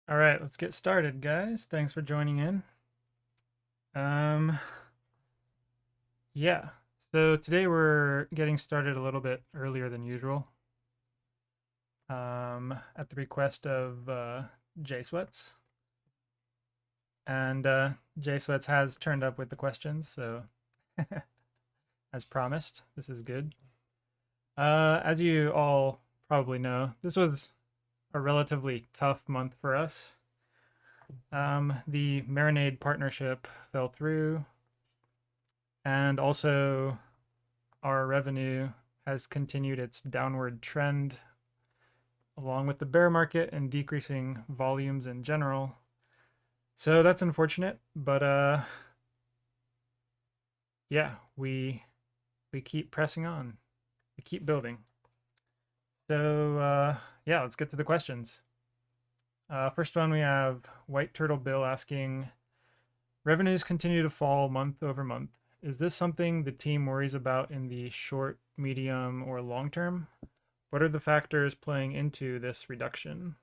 All right, let's get started, guys. Thanks for joining in. Um, yeah. So today we're getting started a little bit earlier than usual. At the request of J Sweats, and J Sweats has turned up with the questions, so as promised, this is good. As you all probably know, this was a relatively tough month for us. The Marinade partnership fell through, and also our revenue has continued its downward trend along with the bear market and decreasing volumes in general. So that's unfortunate, but yeah, we keep pressing on. We keep building. So yeah, let's get to the questions. First one we have White Turtle Bill asking, revenues continue to fall month over month. Is this something the team worries about in the short, medium, or long term? What are the factors playing into this reduction?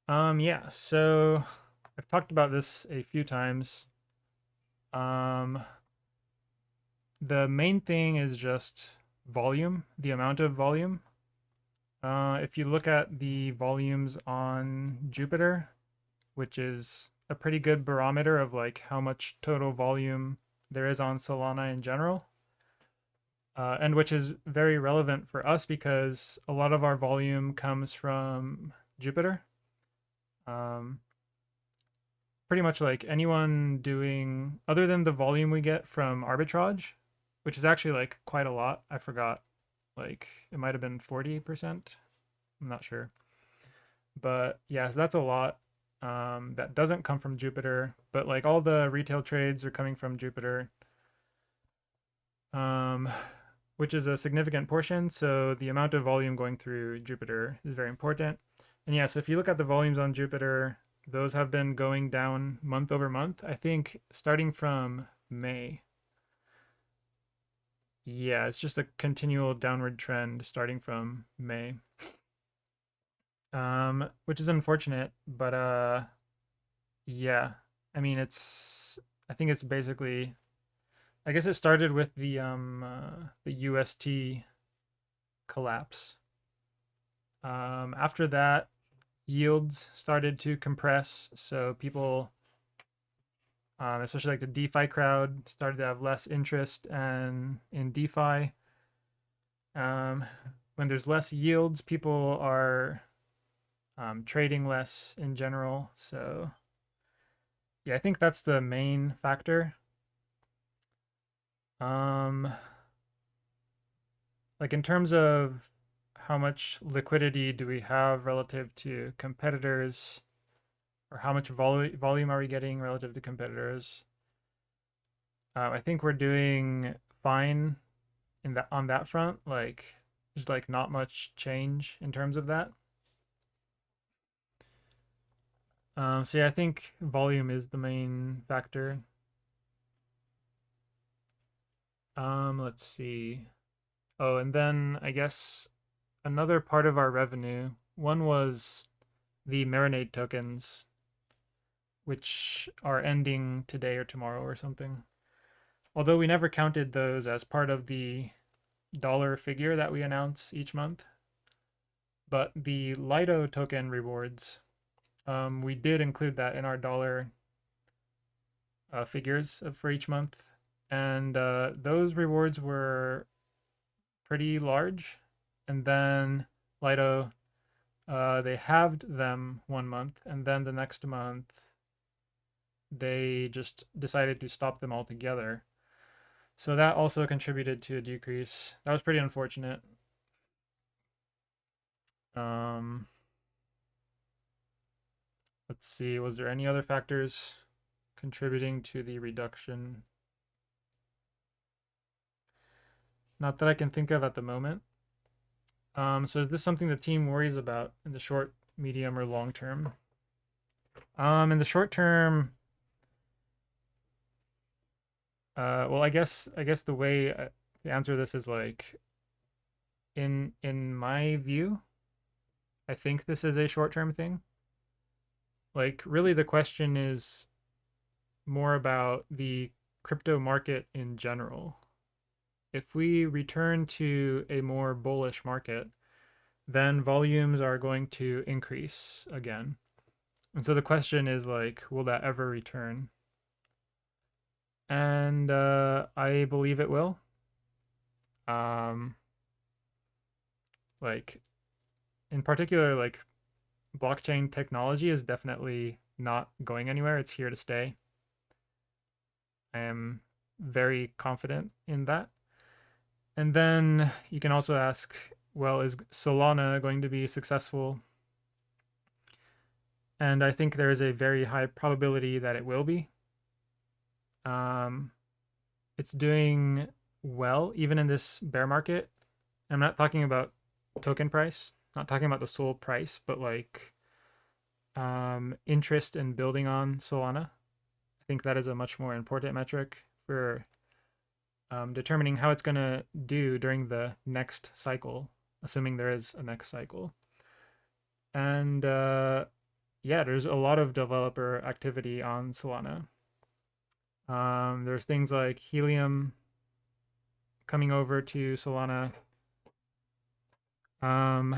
Yeah, so I've talked about this a few times. Um, the main thing is just volume, the amount of volume. If you look at the volumes on Jupiter, which is a pretty good barometer of like how much total volume there is on Solana in general, and which is very relevant for us because a lot of our volume comes from Jupiter. Um, Pretty much like anyone doing, other than the volume we get from arbitrage, which is actually like quite a lot. I forgot, like it might have been 40%. I'm not sure. But yeah, so that's a lot. That doesn't come from Jupiter, but like all the retail trades are coming from Jupiter, um, which is a significant portion. So the amount of volume going through Jupiter is very important. And yeah, so if you look at the volumes on Jupiter, those have been going down month over month. I think starting from May. Yeah, it's just a continual downward trend starting from May. Which is unfortunate, but yeah. I mean I think it's basically, I guess it started with the UST collapse. After that, yields started to compress, so people, especially like the DeFi crowd, started to have less interest and in DeFi. Um, when there's less yields, people are trading less in general. So yeah, I think that's the main factor. Um, like in terms of how much liquidity do we have relative to competitors, or how much volume are we getting relative to competitors? I think we're doing fine in that on that front. Like there's like not much change in terms of that. So yeah, I think volume is the main factor. Let's see. Oh, and then I guess another part of our revenue, one was the Marinade tokens, which are ending today or tomorrow or something. Although we never counted those as part of the dollar figure that we announce each month. But the Lido token rewards, we did include that in our dollar figures for each month. And those rewards were pretty large. And then Lido, they halved them one month. And then the next month, they just decided to stop them altogether. So that also contributed to a decrease. That was pretty unfortunate. Um, let's see, was there any other factors contributing to the reduction? Not that I can think of at the moment. So is this something the team worries about in the short, medium, or long term? In the short term, well, I guess the way to answer this is like in my view, I think this is a short term thing. Like, really, the question is more about the crypto market in general. If we return to a more bullish market, then volumes are going to increase again. And so the question is like, will that ever return? And I believe it will. Um, like in particular, like blockchain technology is definitely not going anywhere. It's here to stay. I am very confident in that. And then you can also ask, well, is Solana going to be successful? And I think there is a very high probability that it will be. Um, it's doing well even in this bear market. I'm not talking about token price, not talking about the SOL price, but like interest in building on Solana. I think that is a much more important metric for determining how it's going to do during the next cycle, assuming there is a next cycle. And yeah, there's a lot of developer activity on Solana. There's things like Helium coming over to Solana. Um,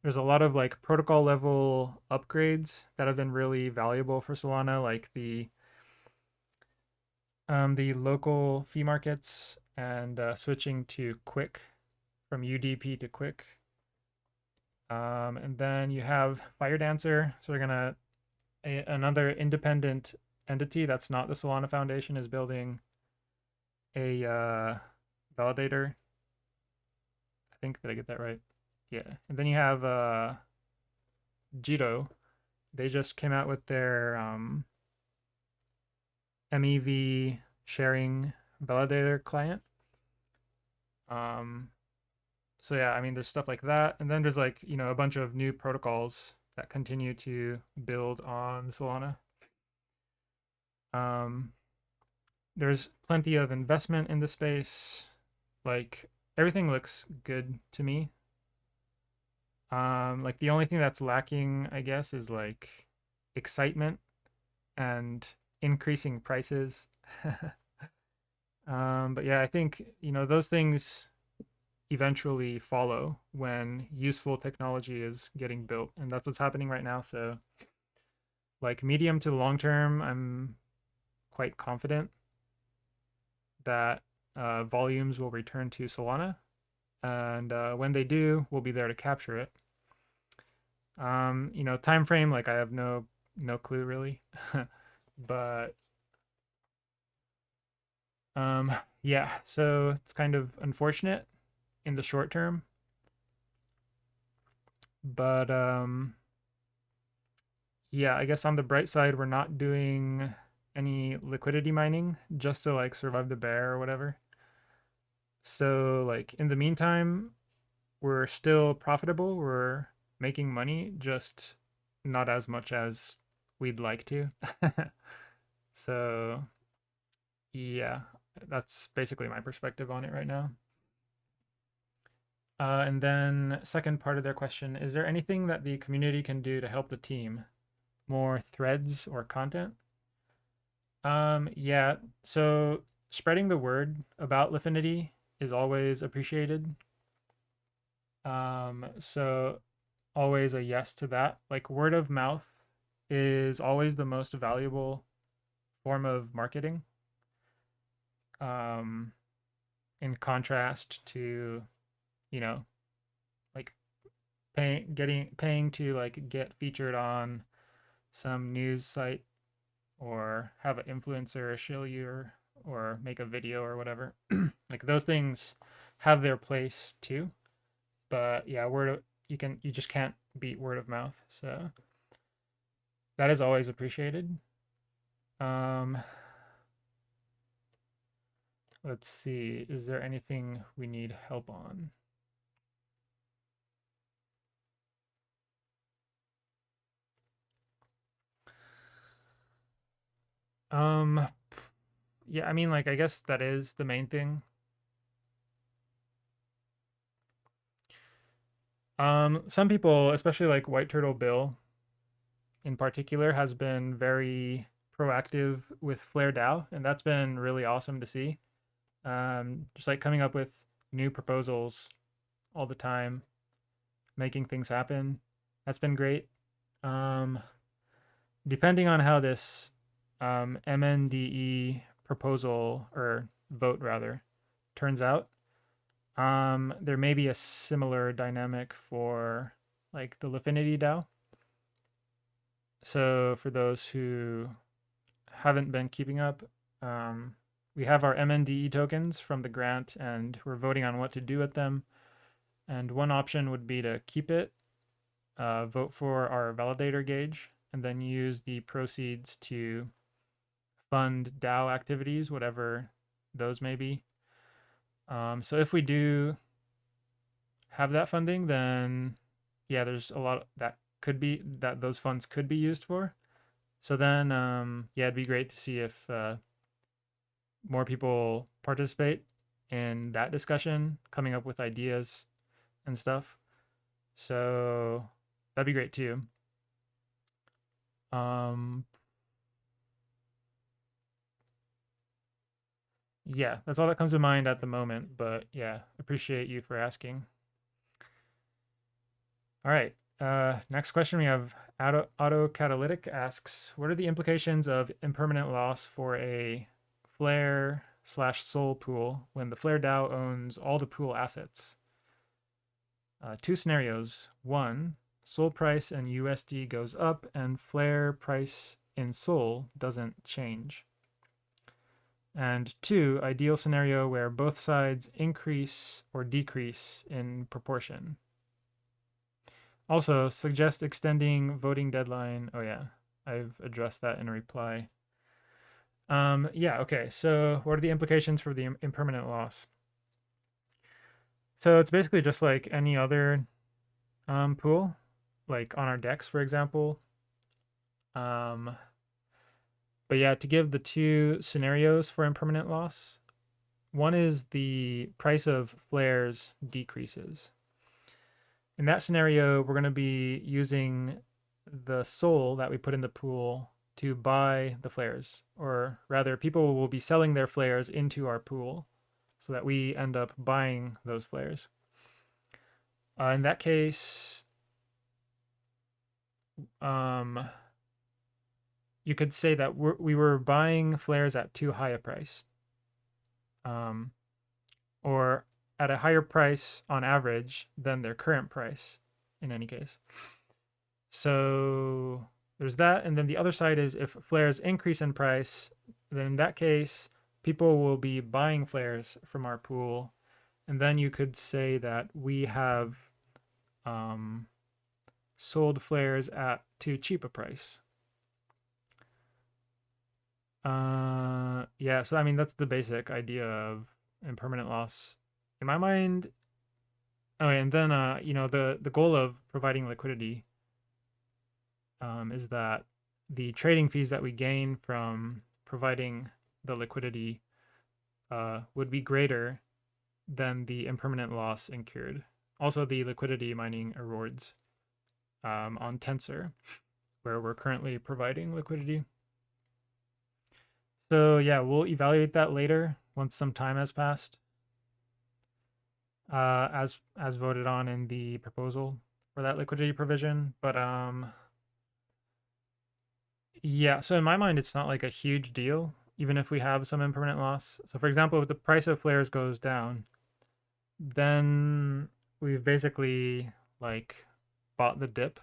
there's a lot of like protocol level upgrades that have been really valuable for Solana, like the local fee markets and switching to Quick from UDP to Quick. And then you have Firedancer. So they're gonna another independent entity that's not the Solana Foundation is building a validator. I think, did I get that right? Yeah. And then you have Jito. They just came out with their MEV sharing validator client. Um, so yeah, I mean, there's stuff like that, and then there's like a bunch of new protocols that continue to build on Solana. Um, there's plenty of investment in the space. Like everything looks good to me. Like the only thing that's lacking, I guess, is like excitement and increasing prices. But yeah, I think those things eventually follow when useful technology is getting built, and that's what's happening right now. So, like medium to long term, I'm quite confident that volumes will return to Solana, and when they do, we'll be there to capture it. Time frame, like I have no clue really, but yeah, so it's kind of unfortunate in the short term, but yeah, I guess on the bright side, we're not doing any liquidity mining just to like survive the bear or whatever. So like in the meantime, we're still profitable. We're making money, just not as much as we'd like to. So yeah, that's basically my perspective on it right now. And then second part of their question, is there anything that the community can do to help the team? More threads or content? Yeah, so spreading the word about Lifinity is always appreciated. So always a yes to that. Like word of mouth is always the most valuable form of marketing. Um, in contrast to, you know, like paying to like get featured on some news site or have an influencer show you or make a video or whatever. Like those things have their place too. But yeah, you just can't beat word of mouth. So that is always appreciated. Um, let's see. Is there anything we need help on? Um, yeah, I mean, like, I guess that is the main thing. Some people, especially like White Turtle Bill, in particular has been very proactive with Flare DAO, and that's been really awesome to see. Just like coming up with new proposals all the time, making things happen. That's been great. Um, Depending on how this MNDE proposal or vote rather turns out, there may be a similar dynamic for like the Lifinity DAO. So for those who haven't been keeping up, we have our MNDE tokens from the grant, and we're voting on what to do with them. And one option would be to keep it, vote for our validator gauge, and then use the proceeds to fund DAO activities, whatever those may be. So if we do have that funding, then yeah, there's a lot that could be that those funds could be used for. So then, yeah, it'd be great to see if more people participate in that discussion, coming up with ideas and stuff. So that'd be great too. Yeah, that's all that comes to mind at the moment, but yeah, appreciate you for asking. All right. Next question we have Autocatalytic asks, what are the implications of impermanent loss for a Flare/Sol pool when the Flare DAO owns all the pool assets? Two scenarios. One, Sol price in USD goes up and Flare price in Sol doesn't change. And two, ideal scenario where both sides increase or decrease in proportion. Also, suggest extending voting deadline. Oh yeah, I've addressed that in a reply. Yeah, okay. So what are the implications for the impermanent loss? So it's basically just like any other pool, like on our decks, for example. But yeah, to give the two scenarios for impermanent loss, one is the price of flares decreases. In that scenario, we're going to be using the SOL that we put in the pool to buy the flares, or rather, people will be selling their flares into our pool so that we end up buying those flares. In that case, you could say that we were buying flares at too high a price, or at a higher price on average than their current price in any case. So there's that. And then the other side is if flares increase in price, then in that case, people will be buying flares from our pool. And then you could say that we have sold flares at too cheap a price. Yeah, so I mean, that's the basic idea of impermanent loss. In my mind, oh, and then, the goal of providing liquidity is that the trading fees that we gain from providing the liquidity would be greater than the impermanent loss incurred. Also, the liquidity mining rewards on Tensor, where we're currently providing liquidity. So yeah, we'll evaluate that later once some time has passed, as voted on in the proposal for that liquidity provision. But yeah, so in my mind, it's not like a huge deal, even if we have some impermanent loss. So for example, if the price of flares goes down, then we've basically like bought the dip.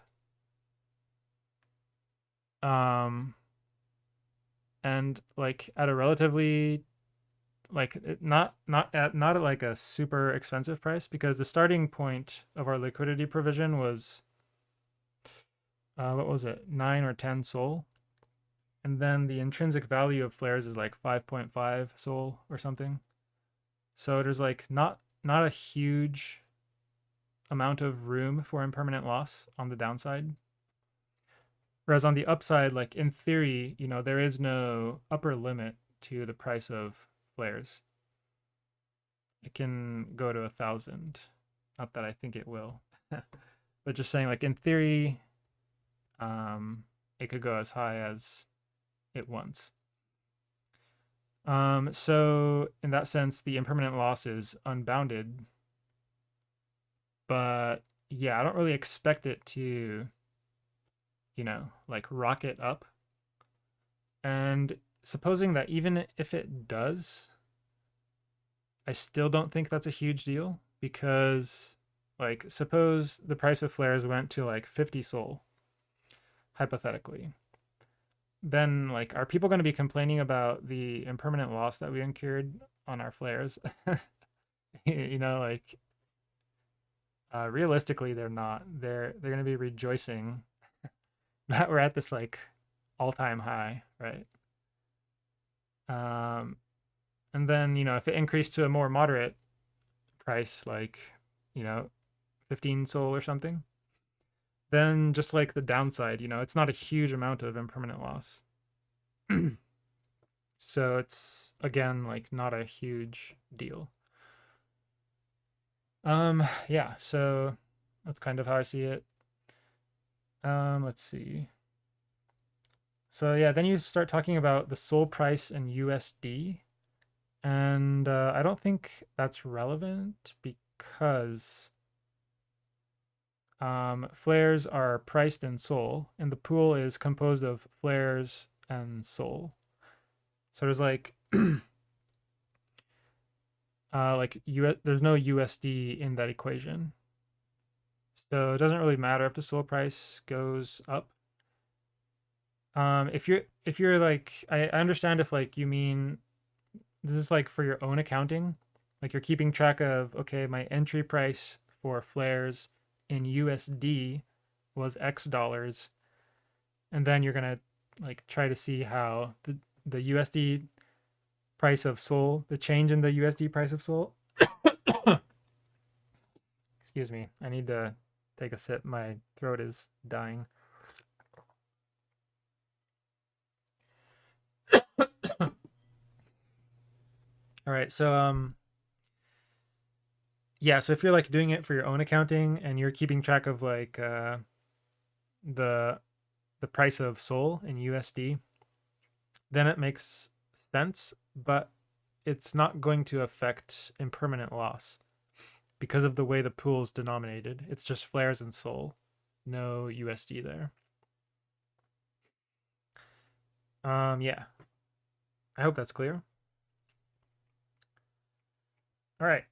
And like at a relatively like not at like a super expensive price, because the starting point of our liquidity provision was what was it, 9 or 10 SOL, and then the intrinsic value of flares is like 5.5 SOL or something. So there's like not a huge amount of room for impermanent loss on the downside. Whereas on the upside, like in theory, there is no upper limit to the price of flares. It can go to 1,000. Not that I think it will, but just saying, like in theory, it could go as high as it wants. So in that sense, the impermanent loss is unbounded, but yeah, I don't really expect it to, like rocket up. And supposing that even if it does, I still don't think that's a huge deal because, like, suppose the price of flares went to like 50 Sol, hypothetically. Then, like, are people going to be complaining about the impermanent loss that we incurred on our flares? Like, realistically, they're not. They're going to be rejoicing that we're at this like all-time high, right? Um, and then, if it increased to a more moderate price, like, you know, 15 Sol or something, then just like the downside, it's not a huge amount of impermanent loss. So it's again like not a huge deal. Yeah, so that's kind of how I see it. Let's see. So yeah, then you start talking about the Sol price in USD. And I don't think that's relevant because flares are priced in Sol, and the pool is composed of flares and Sol. So there's like there's no USD in that equation. So it doesn't really matter if the Sol price goes up. If you're like I understand if like you mean this is like for your own accounting, like you're keeping track of, okay, my entry price for flares in USD was X dollars, and then you're gonna like try to see how the USD price of Sol, the change in the USD price of Sol. Excuse me, I need to take a sip. My throat is dying. All right, so yeah, so if you're like doing it for your own accounting and you're keeping track of like the the price of Sol in USD, then it makes sense, but it's not going to affect impermanent loss because of the way the pool is denominated. It's just flares and Sol, no USD there. Yeah, I hope that's clear. All right.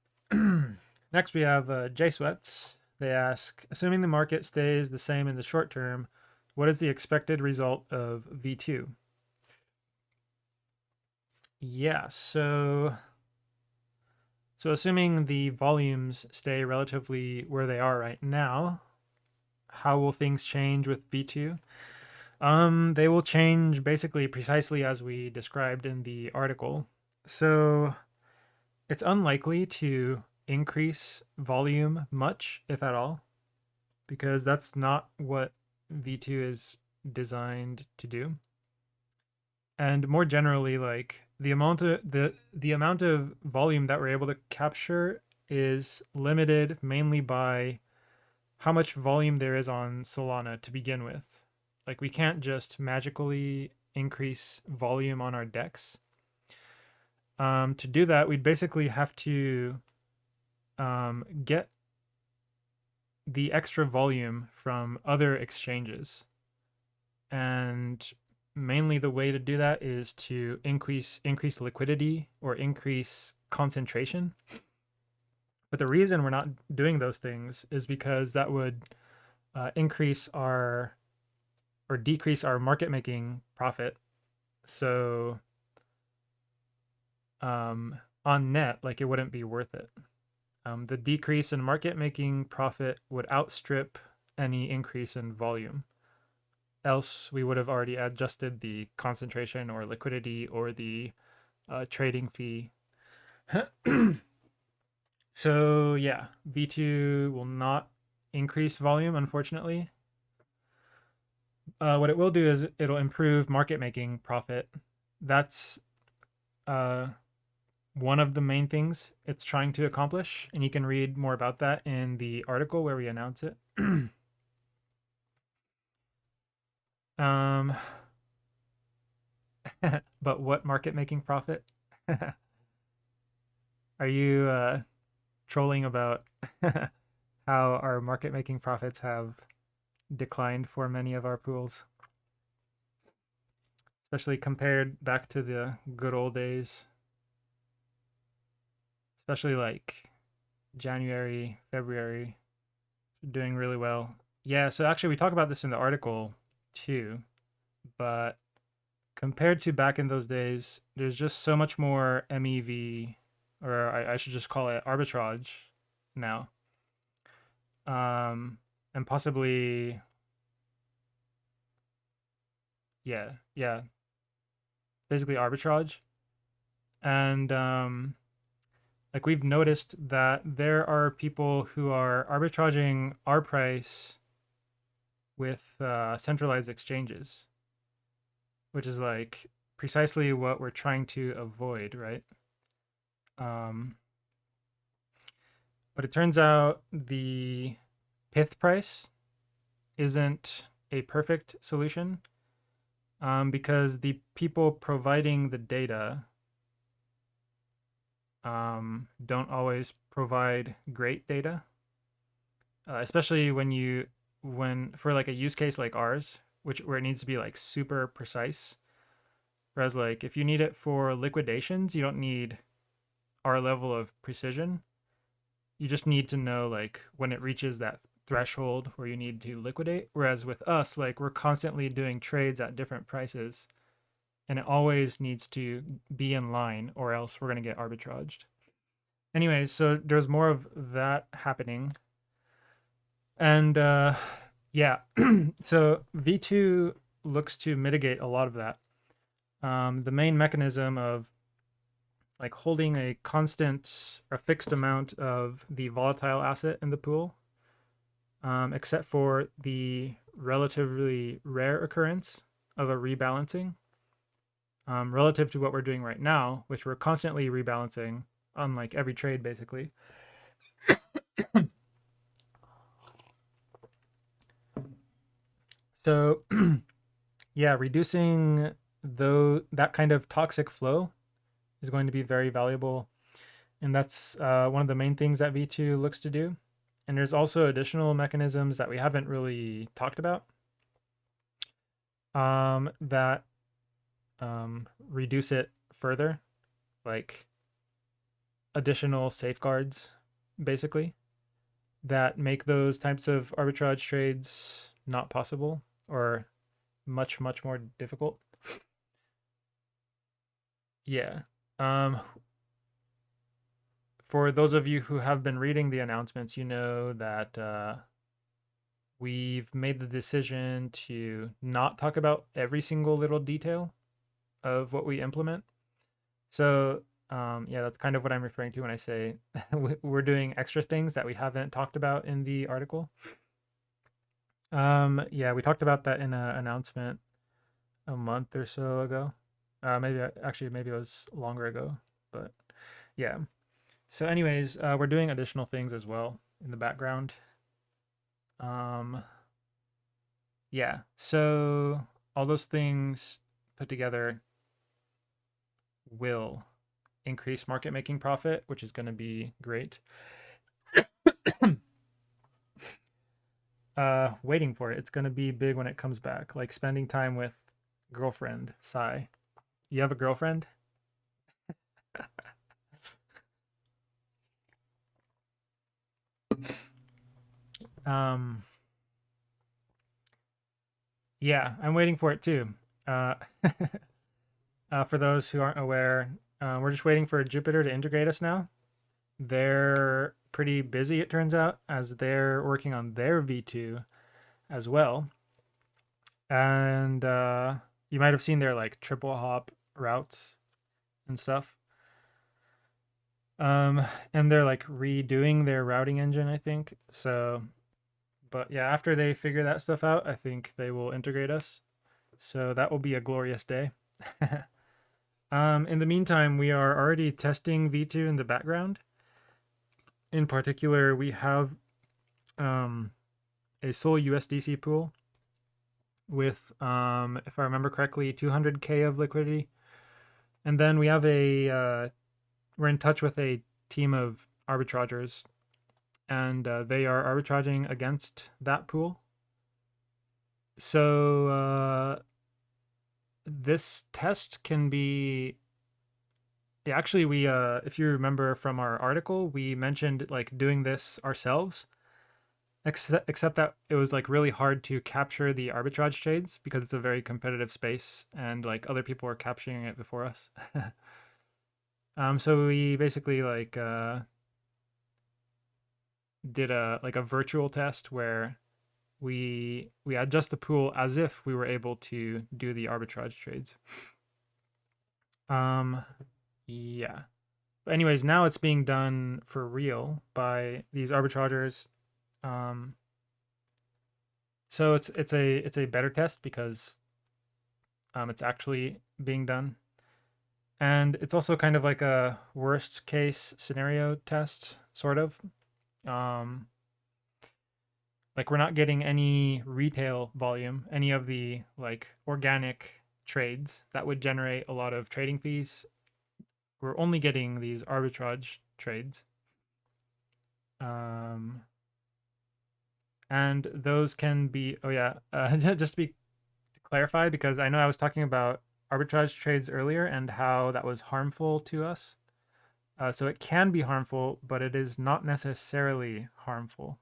Next, we have J Sweats. They ask, assuming the market stays the same in the short term, what is the expected result of V2? Yeah, so assuming the volumes stay relatively where they are right now, how will things change with V2? They will change basically precisely as we described in the article. So it's unlikely to increase volume much, if at all, because that's not what V2 is designed to do. And more generally, like the amount of volume that we're able to capture is limited mainly by how much volume there is on Solana to begin with. Like we can't just magically increase volume on our DEX. To do that, we'd basically have to get the extra volume from other exchanges. And mainly the way to do that is to increase liquidity or increase concentration. But the reason we're not doing those things is because that would increase our or decrease our market making profit. So on net, like it wouldn't be worth it. The decrease in market making profit would outstrip any increase in volume. Else, we would have already adjusted the concentration or liquidity or the trading fee. So yeah, V2 will not increase volume, unfortunately. What it will do is it'll improve market making profit. That's one of the main things it's trying to accomplish, and you can read more about that in the article where we announce it. Um, but what market making profit? Are you trolling about how our market making profits have declined for many of our pools, especially compared back to the good old days, especially like January, February, doing really well. Yeah, so actually we talk about this in the article too, but compared to back in those days, there's just so much more MEV, or I should just call it arbitrage now. Um, and possibly, yeah, basically arbitrage. And like we've noticed that there are people who are arbitraging our price with centralized exchanges, which is like precisely what we're trying to avoid, right? Um, but it turns out the Pyth price isn't a perfect solution because the people providing the data don't always provide great data, especially when for like a use case like ours, which where it needs to be like super precise. Whereas like if you need it for liquidations, you don't need our level of precision. You just need to know like when it reaches that threshold where you need to liquidate. Whereas with us, like we're constantly doing trades at different prices and it always needs to be in line or else we're going to get arbitraged. Anyways, so there's more of that happening. And yeah, so V2 looks to mitigate a lot of that. The main mechanism of like holding a constant or fixed amount of the volatile asset in the pool, except for the relatively rare occurrence of a rebalancing, relative to what we're doing right now, which we're constantly rebalancing on like every trade basically. So yeah, reducing that kind of toxic flow is going to be very valuable, and that's one of the main things that V2 looks to do. And there's also additional mechanisms that we haven't really talked about that reduce it further, like additional safeguards, basically, that make those types of arbitrage trades not possible or much, much more difficult. Yeah. Um, for those of you who have been reading the announcements, you know that we've made the decision to not talk about every single little detail of what we implement. So, yeah, that's kind of what I'm referring to when I say we're doing extra things that we haven't talked about in the article. Yeah, we talked about that in an announcement a month or so ago. Maybe actually, maybe it was longer ago, but yeah. So, anyways, we're doing additional things as well in the background. Um, yeah. So all those things put together will increase market making profit, which is going to be great. Waiting for it. It's going to be big when it comes back. Like spending time with girlfriend, Sai. You have a girlfriend? Um, yeah, I'm waiting for it too. Uh, for those who aren't aware, we're just waiting for Jupiter to integrate us now. They're pretty busy, it turns out, as they're working on their V2 as well. And you might have seen their like triple hop routes and stuff. And they're like redoing their routing engine, I think. So, but yeah, after they figure that stuff out, I think they will integrate us. So that will be a glorious day. In the meantime, we are already testing V2 in the background. In particular, we have a Sol USDC pool with, if I remember correctly, 200K of liquidity. And then we have we're in touch with a team of arbitragers, and they are arbitraging against that pool. So this test can be, yeah, actually we if you remember from our article, we mentioned like doing this ourselves, except that it was like really hard to capture the arbitrage trades because it's a very competitive space and like other people were capturing it before us. So we basically like did a virtual test where we adjust the pool as if we were able to do the arbitrage trades. Um, yeah. But anyways, now it's being done for real by these arbitragers. Um, so it's a better test because it's actually being done, and it's also kind of like a worst case scenario test, sort of. Um, like we're not getting any retail volume, any of the like organic trades that would generate a lot of trading fees. We're only getting these arbitrage trades. Um, and those can be, oh yeah, just to be clarified, because I know I was talking about arbitrage trades earlier and how that was harmful to us. So it can be harmful, but it is not necessarily harmful.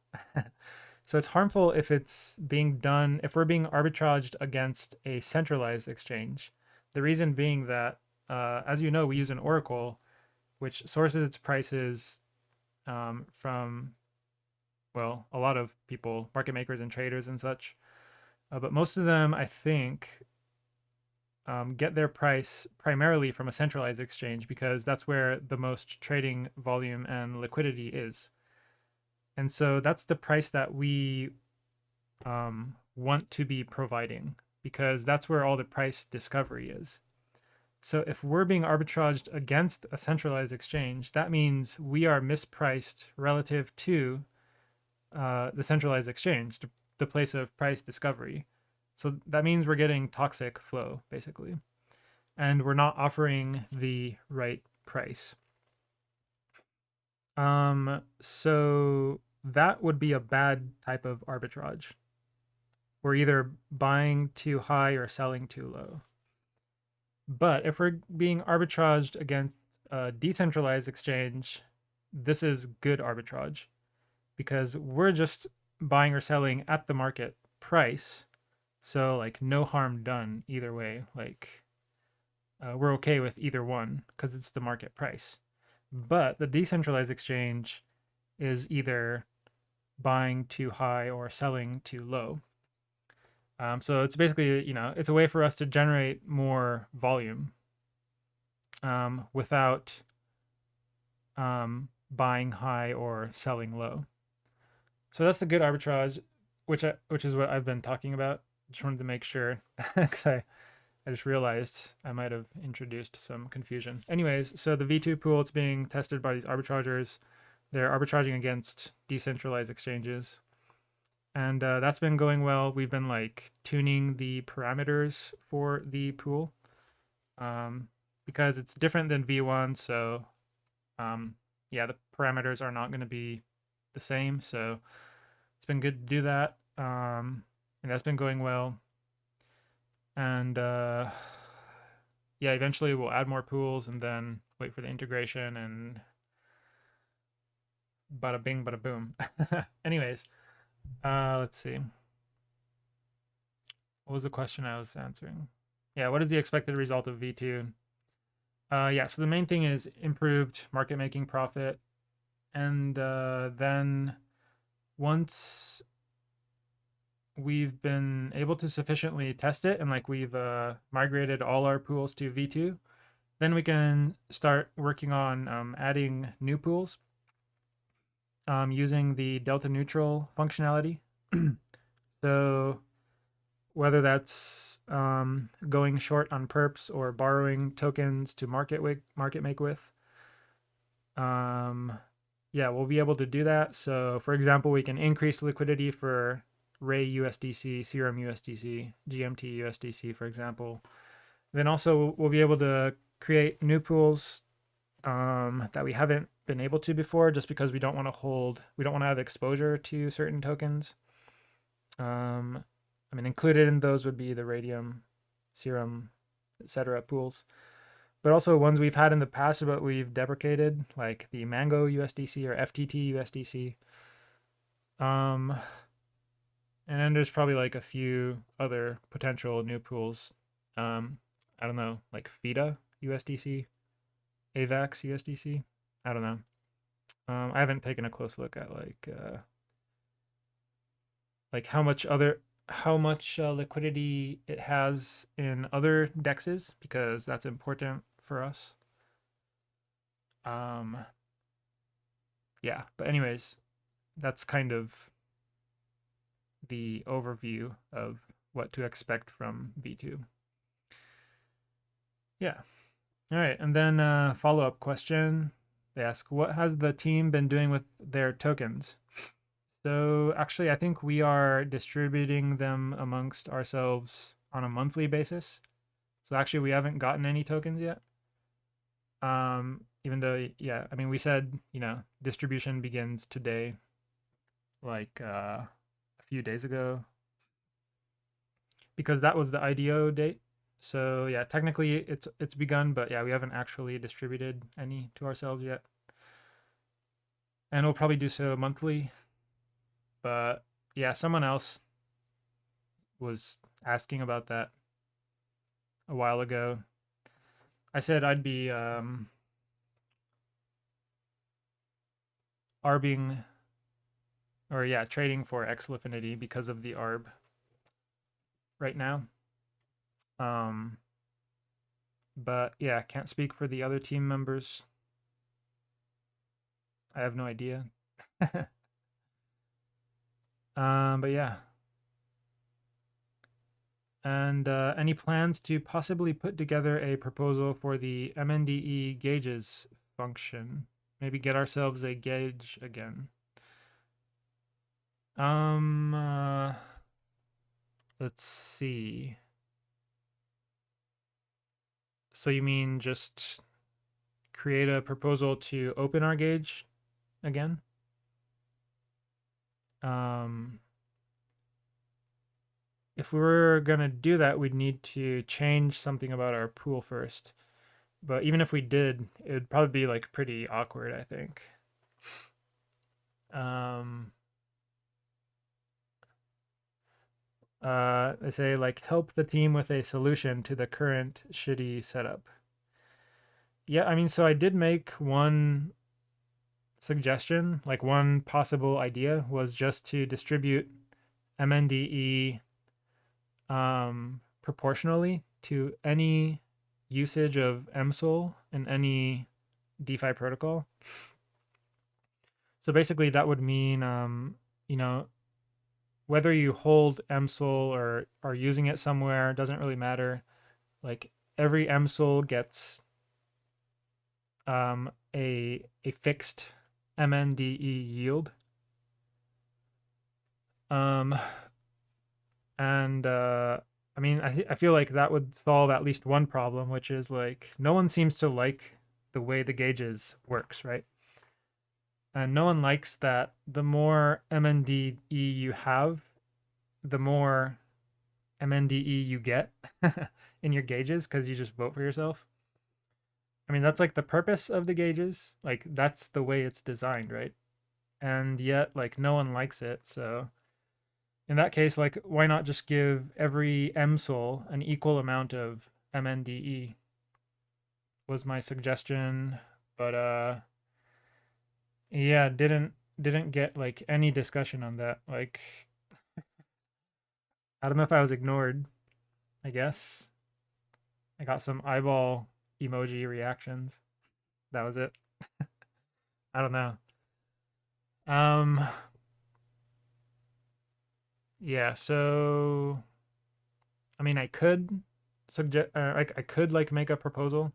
So it's harmful if it's being done, if we're being arbitraged against a centralized exchange. The reason being that, as you know, we use an oracle, which sources its prices from, well, a lot of people, market makers and traders and such. But most of them, I think, get their price primarily from a centralized exchange because that's where the most trading volume and liquidity is. And so that's the price that we want to be providing because that's where all the price discovery is. So if we're being arbitraged against a centralized exchange, that means we are mispriced relative to the centralized exchange, the place of price discovery. So that means we're getting toxic flow, basically, and we're not offering the right price. So that would be a bad type of arbitrage. We're either buying too high or selling too low. But if we're being arbitraged against a decentralized exchange, this is good arbitrage because we're just buying or selling at the market price. So, like, no harm done either way. Like, we're okay with either one because it's the market price. But the decentralized exchange is either buying too high or selling too low. So it's basically, it's a way for us to generate more volume without buying high or selling low. So that's the good arbitrage, which is what I've been talking about. Just wanted to make sure because I just realized I might have introduced some confusion. Anyways, so the V2 pool, it's being tested by these arbitragers. They're arbitraging against decentralized exchanges. And that's been going well. We've been like tuning the parameters for the pool because it's different than V1. So yeah, the parameters are not going to be the same. So it's been good to do that. And that's been going well. And yeah, eventually we'll add more pools and then wait for the integration and bada bing, bada boom. Anyways, let's see. What was the question I was answering? Yeah, what is the expected result of V2? Yeah, so the main thing is improved market making profit. And then once we've been able to sufficiently test it and like we've migrated all our pools to V2, then we can start working on adding new pools using the delta neutral functionality. So whether that's going short on perps or borrowing tokens to market make with, yeah, we'll be able to do that. So for example, we can increase liquidity for Ray USDC, Serum USDC, GMT USDC, for example. Then also we'll be able to create new pools that we haven't been able to before, just because we don't want to have exposure to certain tokens. I mean, included in those would be the Raydium, Serum, etc. pools, but also ones we've had in the past but we've deprecated, like the Mango USDC or FTT USDC. And then there's probably like a few other potential new pools. I don't know, like FIDA USDC, AVAX USDC. I don't know. I haven't taken a close look at like how much liquidity it has in other dexes, because that's important for us. Yeah, but anyways, that's kind of the overview of what to expect from V2. Yeah. All right, and then follow-up question. They ask, what has the team been doing with their tokens? So actually, I think we are distributing them amongst ourselves on a monthly basis. So actually, we haven't gotten any tokens yet. Even though, yeah, I mean, we said, distribution begins today, like a few days ago, because that was the IDO date. So yeah, technically it's begun, but yeah, we haven't actually distributed any to ourselves yet. And we'll probably do so monthly. But yeah, someone else was asking about that a while ago. I said I'd be arbing, or yeah, trading for Xlifinity because of the arb right now. But yeah, can't speak for the other team members. I have no idea. But yeah. And any plans to possibly put together a proposal for the MNDE gauges function? Maybe get ourselves a gauge again. Let's see. So you mean just create a proposal to open our gauge again? If we were gonna do that, we'd need to change something about our pool first. But even if we did, it would probably be like pretty awkward, I think. They say like help the team with a solution to the current shitty setup. Yeah, I mean, so I did make one suggestion, like one possible idea was just to distribute MNDE proportionally to any usage of MSOL in any DeFi protocol. So basically that would mean, whether you hold MSOL or are using it somewhere, doesn't really matter. Like every MSOL gets a fixed MNDE yield. And I mean, I feel like that would solve at least one problem, which is like no one seems to like the way the gauges works, right? And no one likes that the more MNDE you have, the more MNDE you get in your gauges, because you just vote for yourself. I mean, that's like the purpose of the gauges. Like that's the way it's designed, right? And yet, like no one likes it. So in that case, like why not just give every MSOL an equal amount of MNDE? Was my suggestion, but yeah, didn't get like any discussion on that. Like I don't know if I was ignored. I guess I got some eyeball emoji reactions. That was it. I don't know. Um yeah, so I mean I could suggest I could like make a proposal,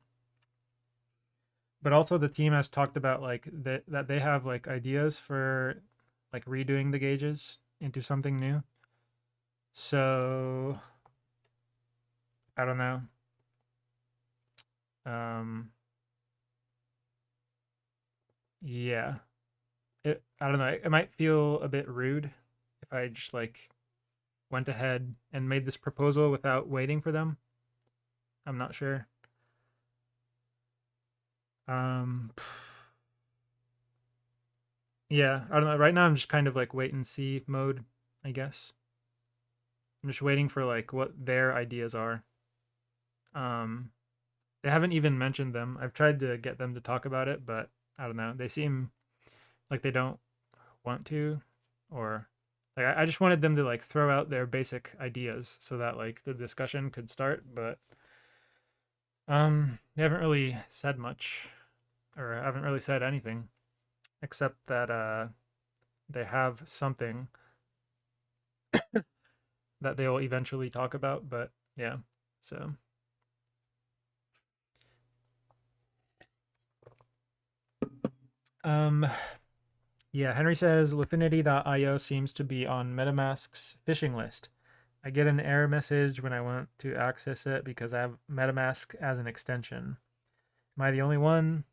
but also the team has talked about like that they have like ideas for like redoing the gauges into something new. So I don't know. Um, yeah. I don't know. It might feel a bit rude if I just like went ahead and made this proposal without waiting for them. I'm not sure. Um, yeah, I don't know. Right now, I'm just kind of like wait and see mode, I guess. I'm just waiting for like what their ideas are. Um, they haven't even mentioned them. I've tried to get them to talk about it, but I don't know. They seem like they don't want to, or like I just wanted them to like throw out their basic ideas so that like the discussion could start, but they haven't really said much, or haven't really said anything except that they have something that they will eventually talk about, but yeah. So um yeah, Henry says Lifinity.io seems to be on MetaMask's phishing list. I get an error message when I want to access it because I have MetaMask as an extension. Am I the only one?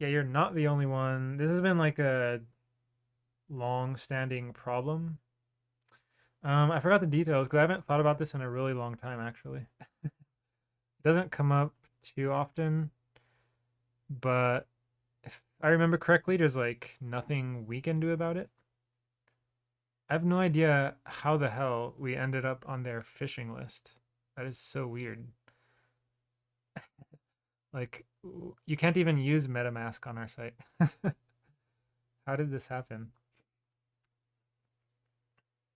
Yeah, you're not the only one. This has been like a long-standing problem. I forgot the details because I haven't thought about this in a really long time, actually. It doesn't come up too often, but if I remember correctly, there's like nothing we can do about it. I have no idea how the hell we ended up on their phishing list. That is so weird. Like, you can't even use MetaMask on our site. How did this happen?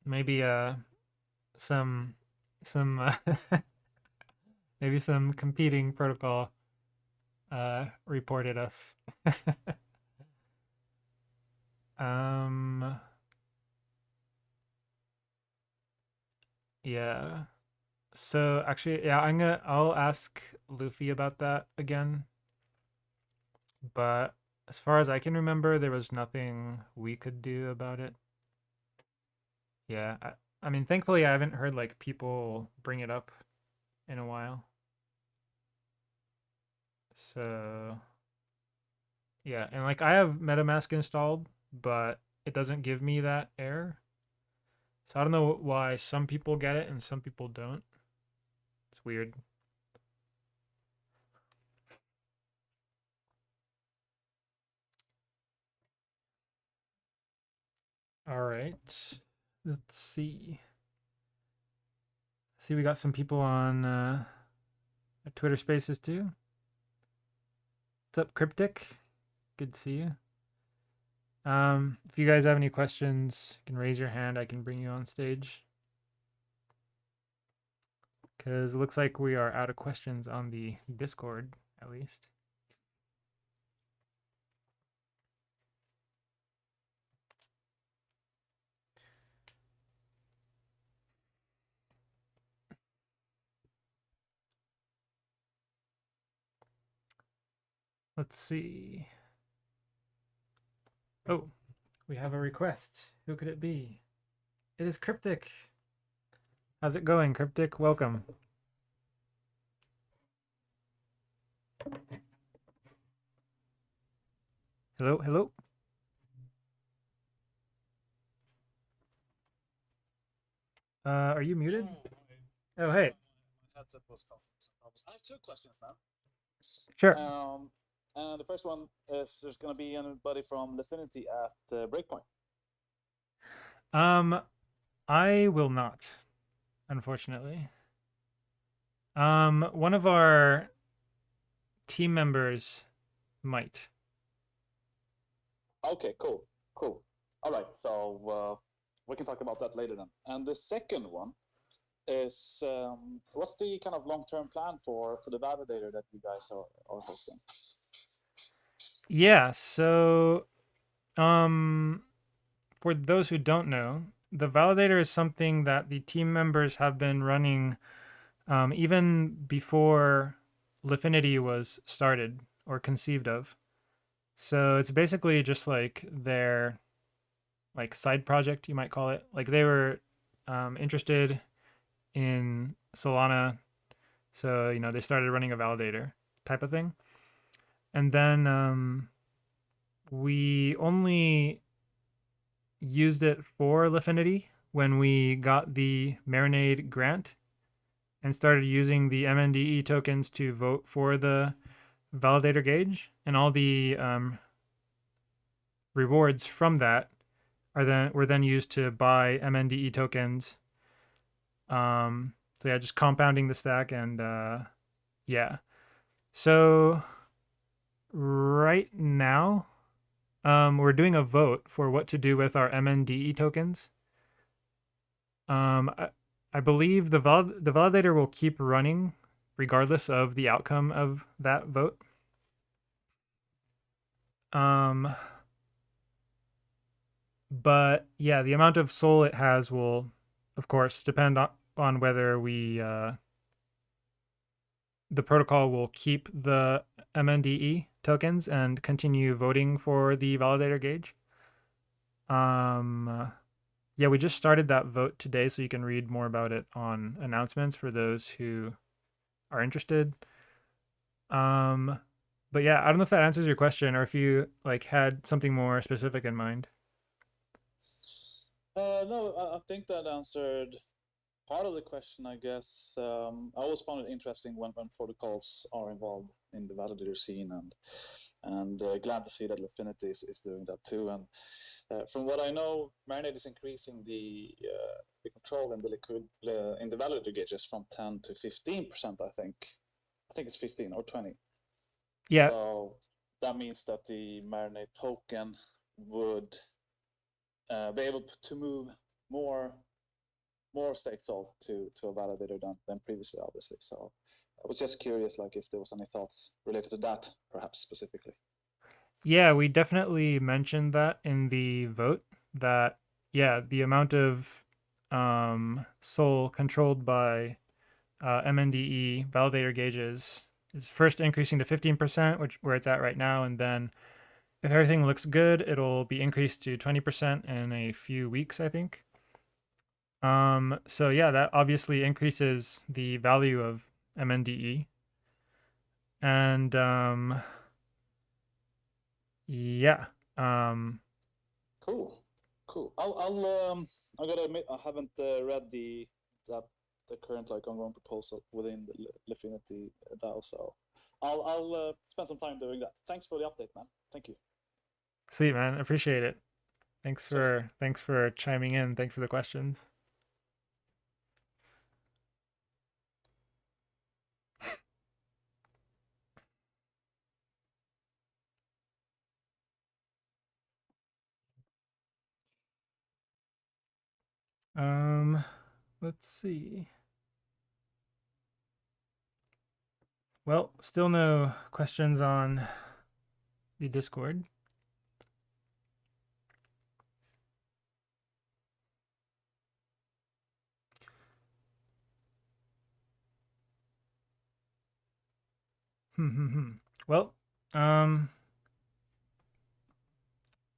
Maybe some some maybe some competing protocol reported us. um yeah. So actually, yeah, I'll ask Luffy about that again. But as far as I can remember, there was nothing we could do about it. Yeah, I mean, thankfully, I haven't heard like people bring it up in a while. So yeah, and like I have MetaMask installed, but it doesn't give me that error. So I don't know why some people get it and some people don't. It's weird. All right. Let's see. See, we got some people on Twitter Spaces too. What's up, Cryptic? Good to see you. If you guys have any questions, you can raise your hand. I can bring you on stage. Because it looks like we are out of questions on the Discord, at least. Let's see. Oh, we have a request. Who could it be? It is Cryptic. How's it going, Cryptic? Welcome. Hello, hello. Are you muted? Oh, hey. My headset was causing some problems. I have two questions, man. Sure. And the first one is: there's going to be anybody from Lifinity at Breakpoint? I will not, unfortunately. One of our team members might. Okay, cool, cool. All right, so we can talk about that later then. And the second one is: what's the kind of long-term plan for the validator that you guys are hosting? Yeah, so for those who don't know, the validator is something that the team members have been running even before Lifinity was started or conceived of. So it's basically just like their like side project, you might call it. Like they were interested in Solana, so they started running a validator type of thing. And then we only used it for Lifinity when we got the Marinade grant and started using the MNDE tokens to vote for the validator gauge, and all the rewards from that were then used to buy MNDE tokens. So yeah, just compounding the stack, and yeah. So right now, we're doing a vote for what to do with our MNDE tokens. I believe the validator will keep running regardless of the outcome of that vote. But yeah, the amount of SOL it has will, of course, depend on whether the protocol will keep the MNDE tokens and continue voting for the validator gauge. Yeah, we just started that vote today, so you can read more about it on announcements for those who are interested. But yeah, I don't know if that answers your question or if you had something more specific in mind. No, I think that answered part of the question, I guess. I always found it interesting when protocols are involved in the validator scene, and glad to see that Lifinity is doing that too. And from what I know, Marinade is increasing the control and the liquid in the validator gauges from 10 to 15%. I think it's 15 or 20. Yeah. So that means that the Marinade token would be able to move more staked SOL to a validator than previously, obviously. So I was just curious, if there was any thoughts related to that, perhaps specifically. Yeah, we definitely mentioned that in the vote, that yeah, the amount of SOL controlled by MNDE validator gauges is first increasing to 15%, where it's at right now, and then if everything looks good, it'll be increased to 20% in a few weeks, I think. So yeah, that obviously increases the value of MNDE. And yeah. Cool. I gotta admit, I haven't read the current ongoing proposal within the Lifinity DAO, so I'll spend some time doing that. Thanks for the update, man. Thank you. Sweet, man. Appreciate it. Thanks Cheers. for chiming in. Thanks for the questions. Let's see. Well, still no questions on the Discord. Well,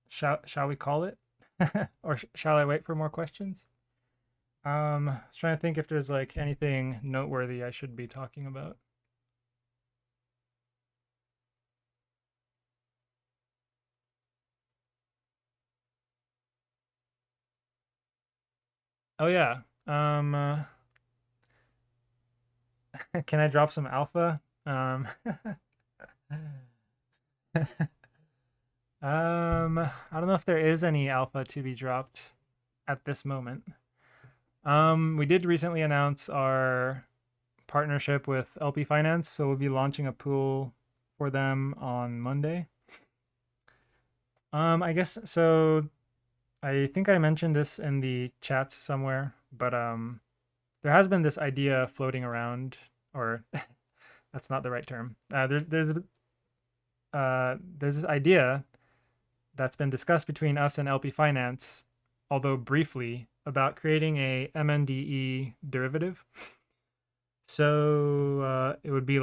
shall we call it, or shall I wait for more questions? I was trying to think if there's anything noteworthy I should be talking about. Oh yeah. Can I drop some alpha? I don't know if there is any alpha to be dropped at this moment. We did recently announce our partnership with LP Finance, so we'll be launching a pool for them on Monday. I guess so. I think I mentioned this in the chats somewhere, but there has been this idea floating around, or that's not the right term. There's this idea that's been discussed between us and LP Finance, although briefly, about creating a MNDE derivative. So it would be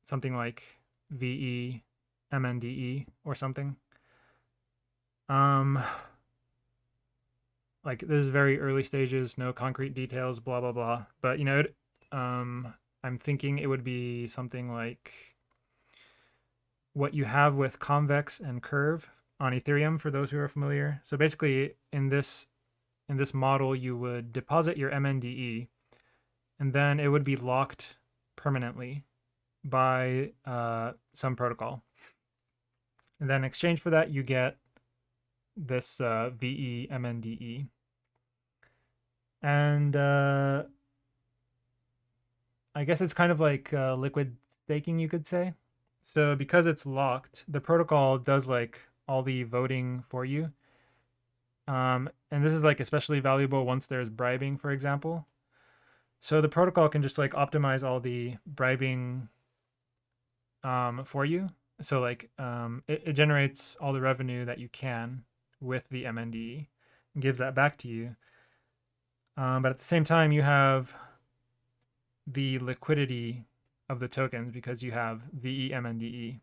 something like VE MNDE or something. like this is very early stages, no concrete details, blah blah blah. But I'm thinking it would be something like what you have with convex and curve on Ethereum for those who are familiar. So basically, in this model, you would deposit your MNDE, and then it would be locked permanently by some protocol. And then in exchange for that, you get this VE MNDE. And I guess it's kind of like liquid staking, you could say. So because it's locked, the protocol does like all the voting for you. And this is like especially valuable once there's bribing, for example. So the protocol can just like optimize all the bribing for you. So like it generates all the revenue that you can with the MND and gives that back to you. But at the same time, you have the liquidity of the tokens because you have VE MNDE.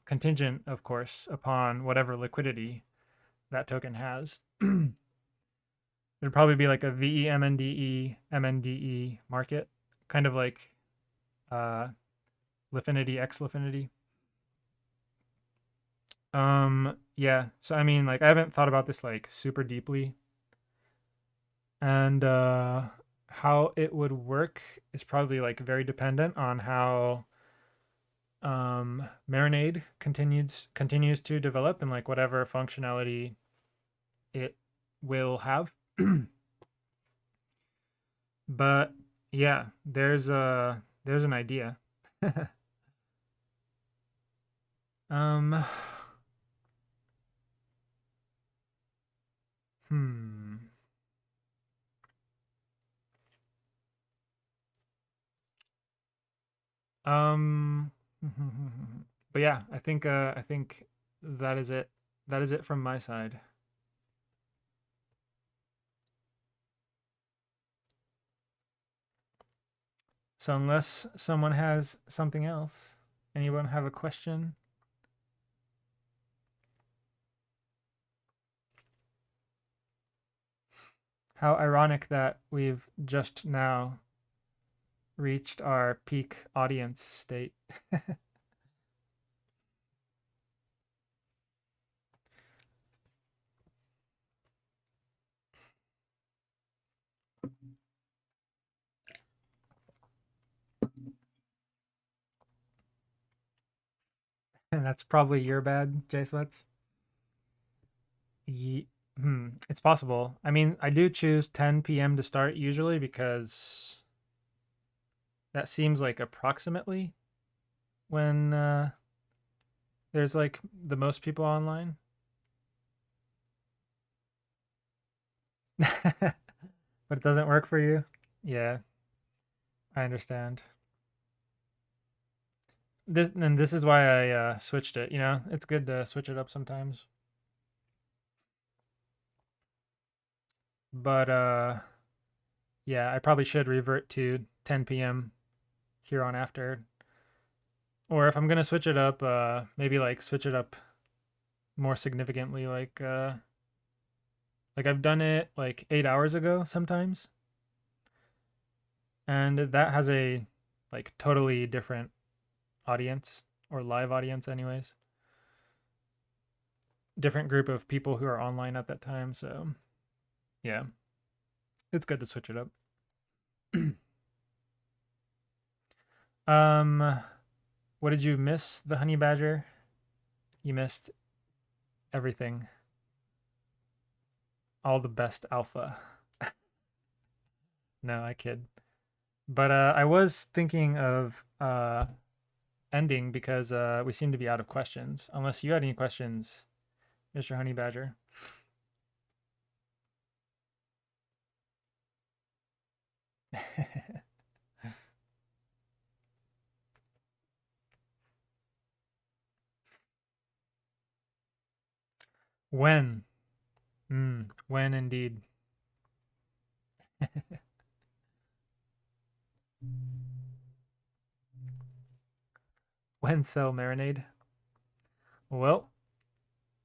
Contingent, of course, upon whatever liquidity that token has. There'd probably be like a VE MNDE market, kind of like Lifinity X Lifinity. Yeah. So I mean, like I haven't thought about this like super deeply, and how it would work is probably like very dependent on how Marinade continues to develop and like whatever functionality it will have. But yeah, there's an idea. um hmm um but yeah, I think that is it. That is it from my side. So unless someone has something else, anyone have a question? How ironic that we've just now reached our peak audience state. And that's probably your bad, J Sweats. It's possible. I mean, I do choose 10 p.m. to start usually because that seems like approximately when there's like the most people online. But it doesn't work for you. Yeah, I understand. This is why I switched it. It's good to switch it up sometimes. But yeah, I probably should revert to 10 p.m. here on after. Or if I'm gonna switch it up, maybe like switch it up more significantly, like I've done it like 8 hours ago sometimes, and that has a like totally different audience or live audience, anyways. Different group of people who are online at that time. So yeah, it's good to switch it up. um, what did you miss? The honey badger? You missed everything. All the best alpha. No, I kid. But I was thinking of ending because we seem to be out of questions. Unless you had any questions, Mr. Honey Badger. When? When indeed. When sell marinade? Well,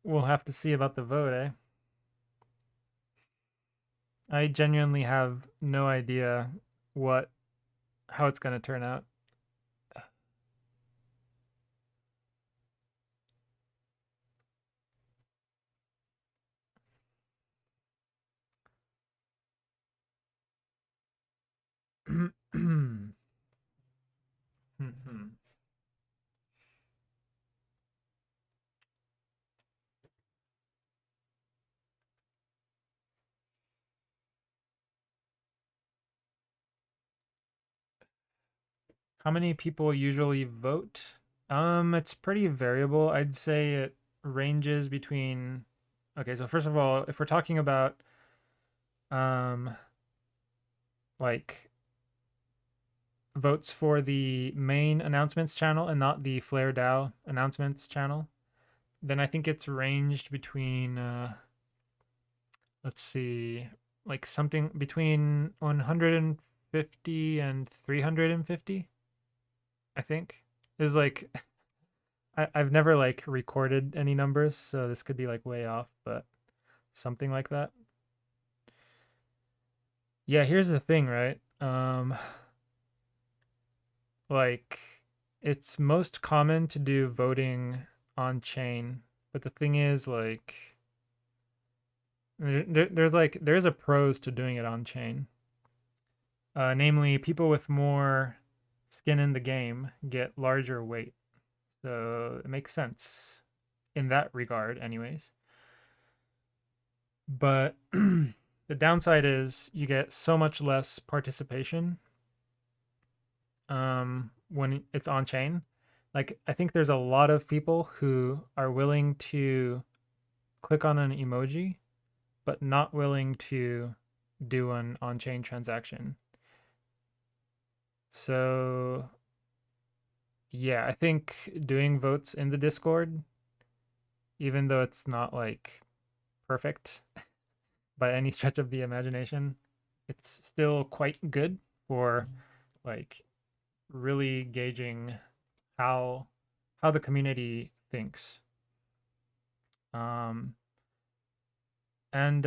we'll have to see about the vote, eh? I genuinely have no idea how it's going to turn out. How many people usually vote? It's pretty variable. I'd say it ranges between. Okay, so first of all, if we're talking about um like votes for the main announcements channel and not the Flare DAO announcements channel, then I think it's ranged between let's see, like something between 150 and 350, I think. Is like I've never like recorded any numbers, so this could be like way off, but something like that. Yeah, here's the thing, right? Like it's most common to do voting on chain, but the thing is like there's a pros to doing it on chain. Namely, people with more skin in the game get larger weight. So it makes sense in that regard, anyways. But the downside is you get so much less participation when it's on chain. Like, I think there's a lot of people who are willing to click on an emoji, but not willing to do an on chain transaction. So yeah, I think doing votes in the Discord, even though it's not like perfect by any stretch of the imagination, it's still quite good for like really gauging how the community thinks. Um, and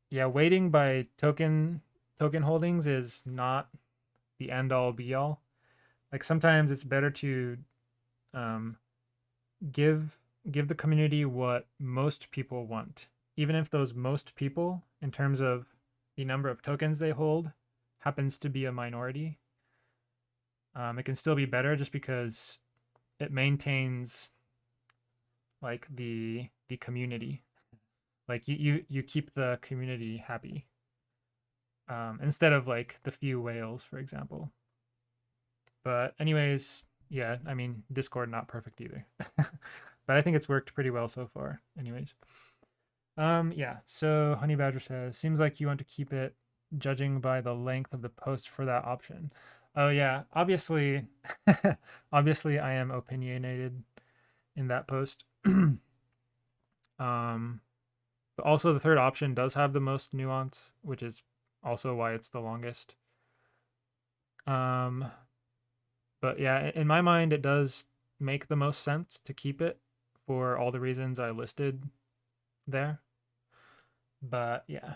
yeah, weighting by token holdings is not the end all be all. Like sometimes it's better to um, give the community what most people want, even if those most people, in terms of the number of tokens they hold, happens to be a minority. It can still be better just because it maintains like the community. Like you keep the community happy instead of like the few whales, for example. But anyways, yeah, I mean Discord not perfect either, but I think it's worked pretty well so far. Anyways, yeah. So Honey Badger says, seems like you want to keep it judging by the length of the post for that option. Oh yeah, obviously, obviously I am opinionated in that post. um, but also the third option does have the most nuance, which is also why it's the longest. Um, but yeah, in my mind, it does make the most sense to keep it for all the reasons I listed there. But yeah.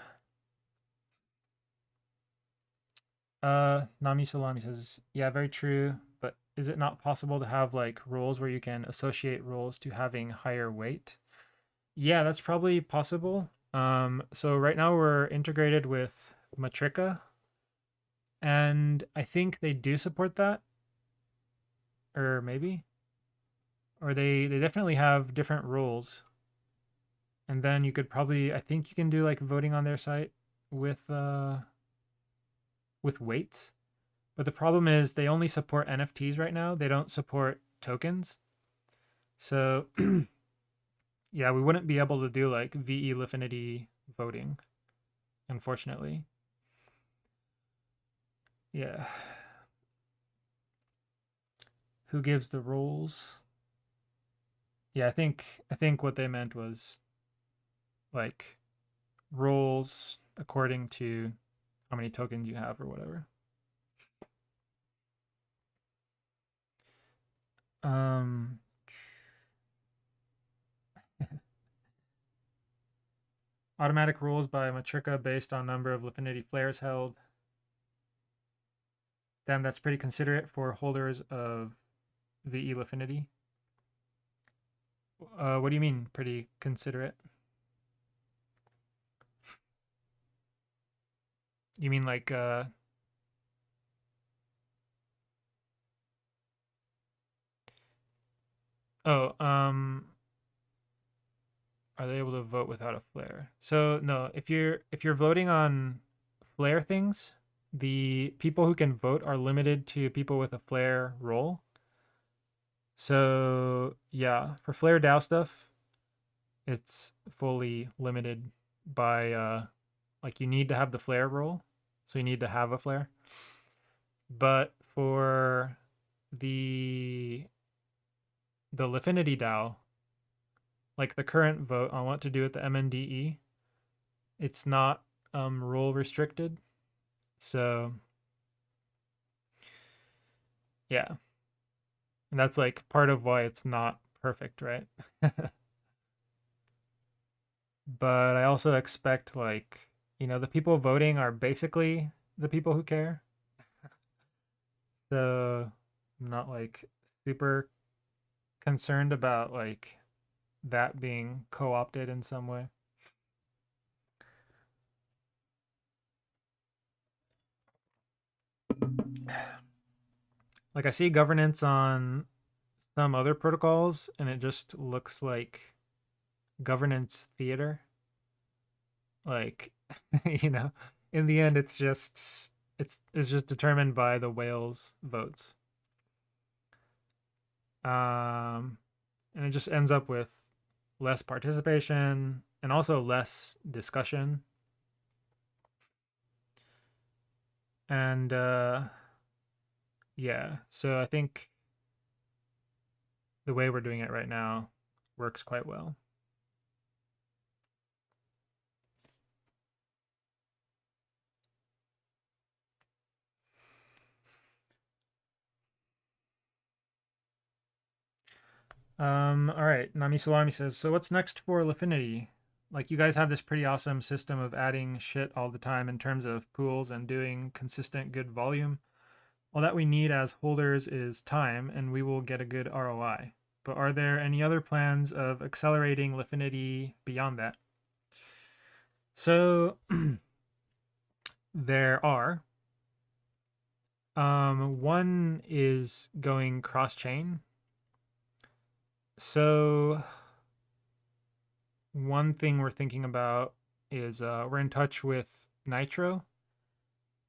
Nami Salami says, yeah, very true. But is it not possible to have like rules where you can associate rules to having higher weight? Yeah, that's probably possible. So right now we're integrated with Matrica, and I think they do support that, or maybe, or they definitely have different rules. And then you could probably, I think you can do like voting on their site with weights. But the problem is they only support NFTs right now. They don't support tokens. So yeah, we wouldn't be able to do like VE Lifinity voting, unfortunately. Yeah. Who gives the rules? Yeah, I think what they meant was like rules according to how many tokens you have or whatever. Um Automatic rules by Matrika based on number of Lifinity flares held. Damn, that's pretty considerate for holders of VE Lifinity. What do you mean, pretty considerate? You mean like oh, are they able to vote without a flare? So no, if you're voting on flare things, the people who can vote are limited to people with a flare role. So yeah, for flare DAO stuff, it's fully limited by like you need to have the flare role, so you need to have a flare. But for the Lifinity DAO, like the current vote on what to do with the MNDE, it's not rule restricted. So yeah. And that's like part of why it's not perfect, right? But I also expect like, the people voting are basically the people who care. So I'm not like super concerned about like that being co-opted in some way. Like I see governance on some other protocols and it just looks like governance theater. Like, in the end it's just determined by the whales votes. Um and it just ends up with less participation and also less discussion. And yeah, so I think the way we're doing it right now works quite well. All right. Nami Salami says, so what's next for Lifinity? Like you guys have this pretty awesome system of adding shit all the time in terms of pools and doing consistent good volume. All that we need as holders is time, and we will get a good ROI. But are there any other plans of accelerating Lifinity beyond that? So there are. One is going cross chain. So one thing we're thinking about is we're in touch with Nitro,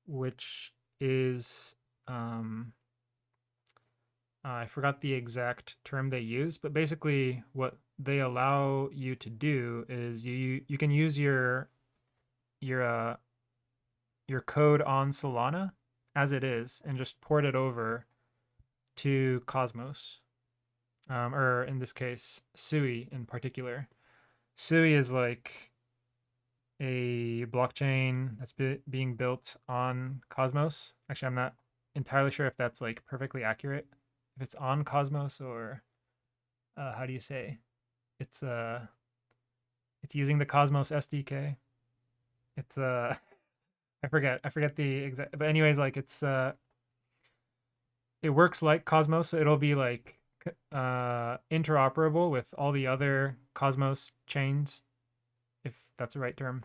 which is I forgot the exact term they use, but basically what they allow you to do is you can use your uh, your code on Solana as it is and just port it over to Cosmos, or in this case, Sui in particular. Sui is like a blockchain that's being built on Cosmos. Actually, I'm not entirely sure if that's like perfectly accurate. If it's on Cosmos or how do you say? It's it's using the Cosmos SDK. It's I forget the exact, but anyways, like it works like Cosmos, so it'll be like interoperable with all the other Cosmos chains, if that's the right term.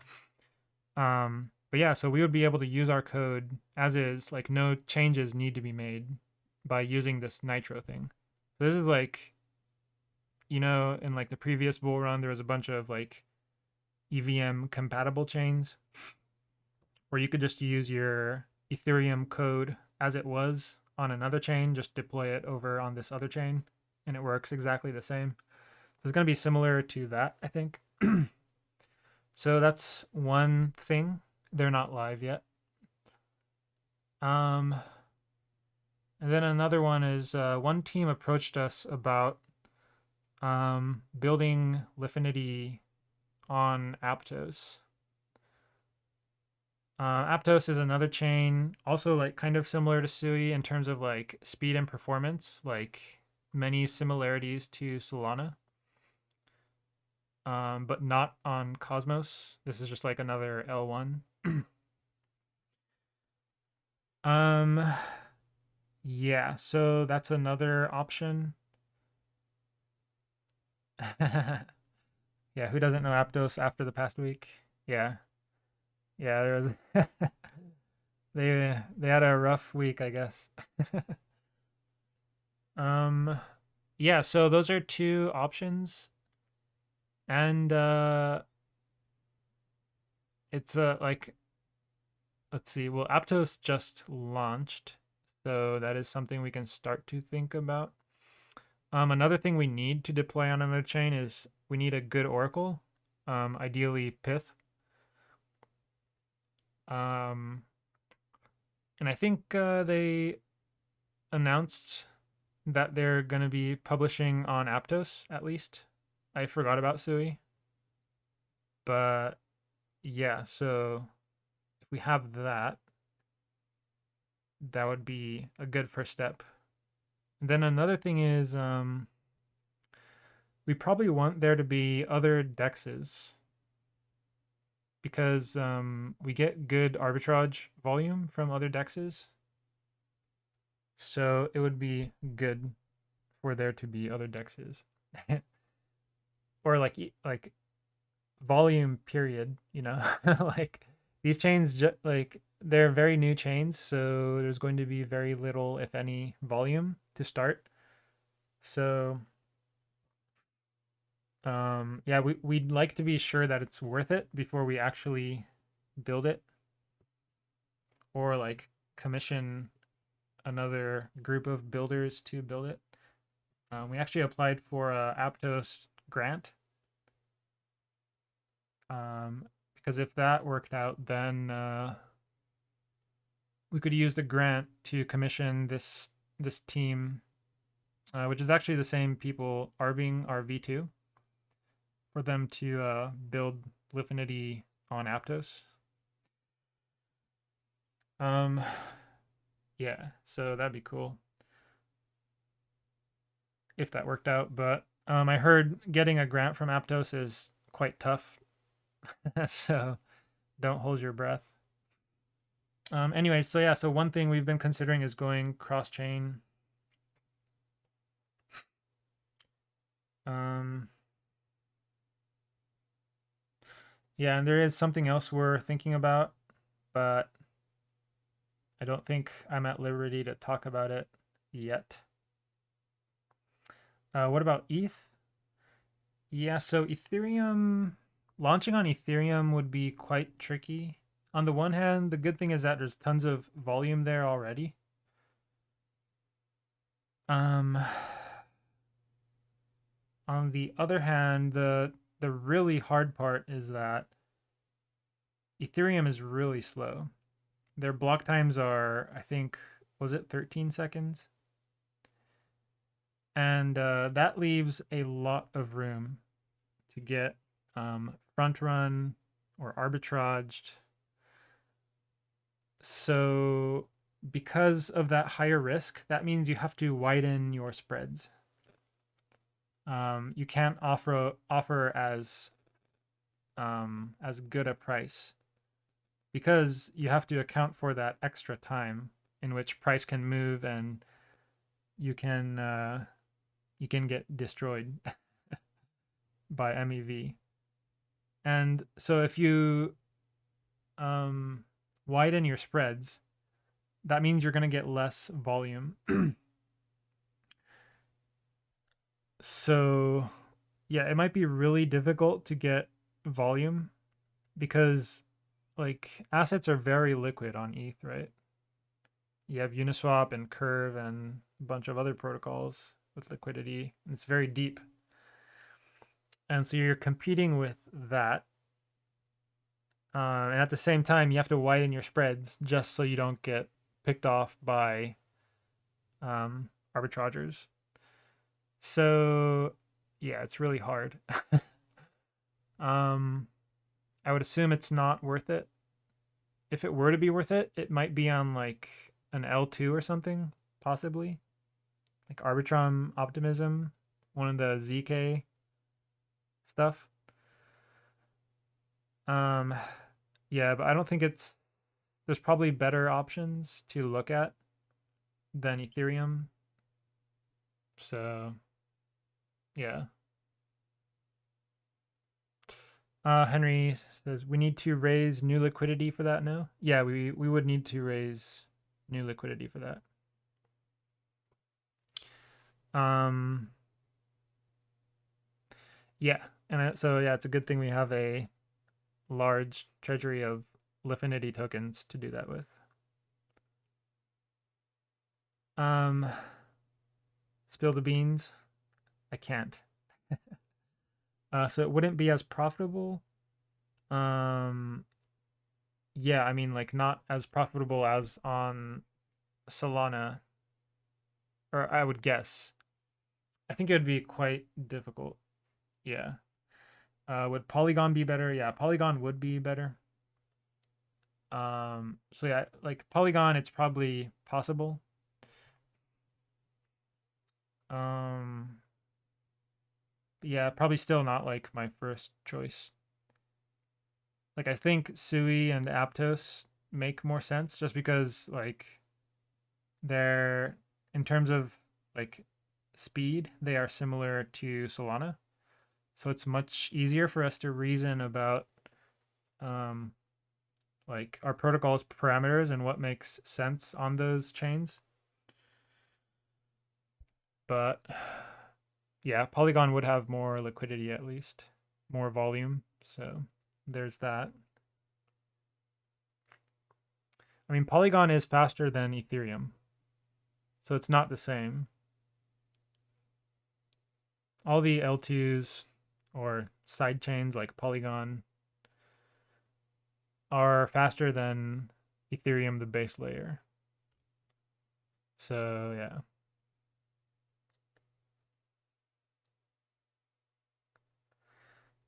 But yeah, so we would be able to use our code as is, like no changes need to be made by using this Nitro thing. So this is like, in like the previous bull run, there was a bunch of like EVM compatible chains where you could just use your Ethereum code as it was on another chain, just deploy it over on this other chain, and it works exactly the same. It's going to be similar to that, I think. So that's one thing. They're not live yet. And then another one is one team approached us about building Lifinity on Aptos. Aptos is another chain, also like kind of similar to Sui in terms of like speed and performance, like many similarities to Solana. but not on Cosmos. This is just like another L1. um, yeah, so that's another option. Yeah, who doesn't know Aptos after the past week? Yeah, yeah, there was they had a rough week, I guess. um, yeah, so those are two options, and it's like let's see. Well, Aptos just launched, so that is something we can start to think about. Another thing we need to deploy on another chain is we need a good oracle, ideally Pyth. Um, and I think they announced that they're going to be publishing on Aptos at least. I forgot about Sui, but yeah. So if we have that, that would be a good first step. And then another thing is we probably want there to be other dexes because we get good arbitrage volume from other dexes. So it would be good for there to be other dexes. Or like volume period, you know? Like these chains like they're very new chains, so there's going to be very little if any volume to start. So yeah, we'd like to be sure that it's worth it before we actually build it or like commission another group of builders to build it. We actually applied for a Aptos grant because if that worked out, then we could use the grant to commission this team, which is actually the same people arbing our V2, for them to build Lifinity on Aptos. Um, yeah, so that'd be cool if that worked out. But I heard getting a grant from Aptos is quite tough, so don't hold your breath. Anyway, so yeah, so one thing we've been considering is going cross chain. Um, yeah, and there is something else we're thinking about, but I don't think I'm at liberty to talk about it yet. What about ETH? Yeah, so Ethereum, launching on Ethereum would be quite tricky. On the one hand, the good thing is that there's tons of volume there already. Um, on the other hand, the really hard part is that Ethereum is really slow. Their block times are, I think, was it 13 seconds? And that leaves a lot of room to get front run or arbitraged. So because of that higher risk, that means you have to widen your spreads. You can't offer as good a price because you have to account for that extra time in which price can move and you can get destroyed by MEV. And so if you widen your spreads, that means you're going to get less volume. So yeah, it might be really difficult to get volume because like assets are very liquid on ETH, right? You have Uniswap and Curve and a bunch of other protocols with liquidity. It's very deep. And so you're competing with that. And at the same time, you have to widen your spreads just so you don't get picked off by arbitragers. So yeah, it's really hard. um, I would assume it's not worth it. If it were to be worth it, it might be on like an L2 or something, possibly. Like Arbitrum Optimism, one of the ZK stuff. Um, yeah, but I don't think there's probably better options to look at than Ethereum. So, yeah. Henry says we need to raise new liquidity for that now. Yeah, we would need to raise new liquidity for that. Yeah, and so yeah, it's a good thing we have a large treasury of Lifinity tokens to do that with. Spill the beans. I can't. So it wouldn't be as profitable. Um, yeah, I mean, like not as profitable as on Solana, or I would guess. I think it would be quite difficult. Yeah. Would Polygon be better? Yeah, Polygon would be better. So yeah, like Polygon, it's probably possible. Um, yeah, probably still not like my first choice. Like I think Sui and Aptos make more sense just because like they're in terms of like speed, they are similar to Solana. So it's much easier for us to reason about um like our protocol's parameters and what makes sense on those chains. But yeah, Polygon would have more liquidity at least, more volume. So there's that. I mean, Polygon is faster than Ethereum, so it's not the same. All the L2s or side chains like Polygon are faster than Ethereum, the base layer. So yeah.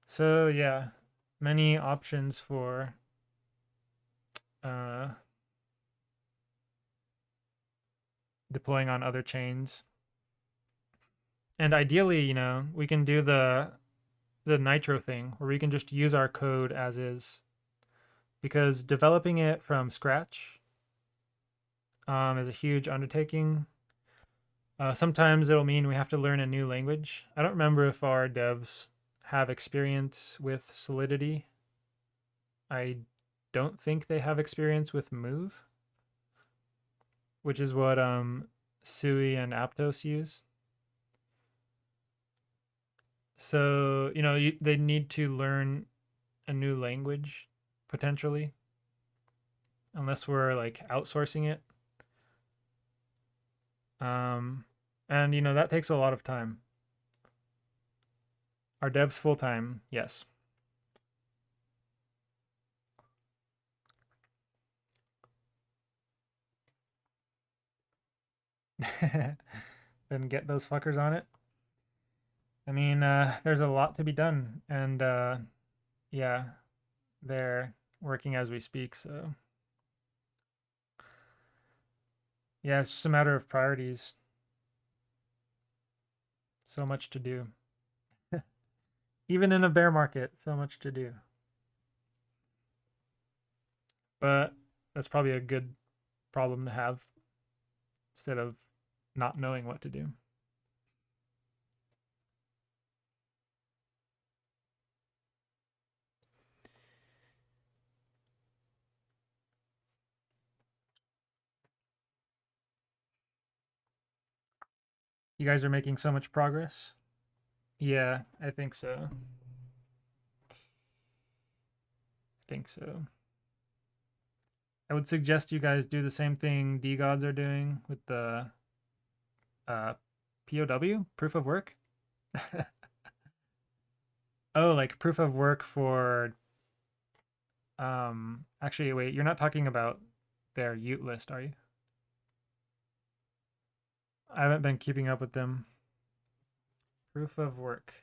So yeah, many options for uh, deploying on other chains. And ideally, we can do the Nitro thing where we can just use our code as is, because developing it from scratch is a huge undertaking. Sometimes it'll mean we have to learn a new language. I don't remember if our devs have experience with Solidity. I don't think they have experience with Move, which is what Sui and Aptos use. So, they need to learn a new language potentially, unless we're like outsourcing it. And that takes a lot of time. Our devs full time, yes. Then get those fuckers on it. I mean, there's a lot to be done, and yeah, they're working as we speak. So yeah, it's just a matter of priorities. So much to do. Even in a bear market, so much to do. But that's probably a good problem to have instead of not knowing what to do. You guys are making so much progress. Yeah, I think so. I think so. I would suggest you guys do the same thing DeGods are doing with the POW, proof of work. Oh, like proof of work for actually wait, you're not talking about their Ute list, are you? I haven't been keeping up with them. Proof of work.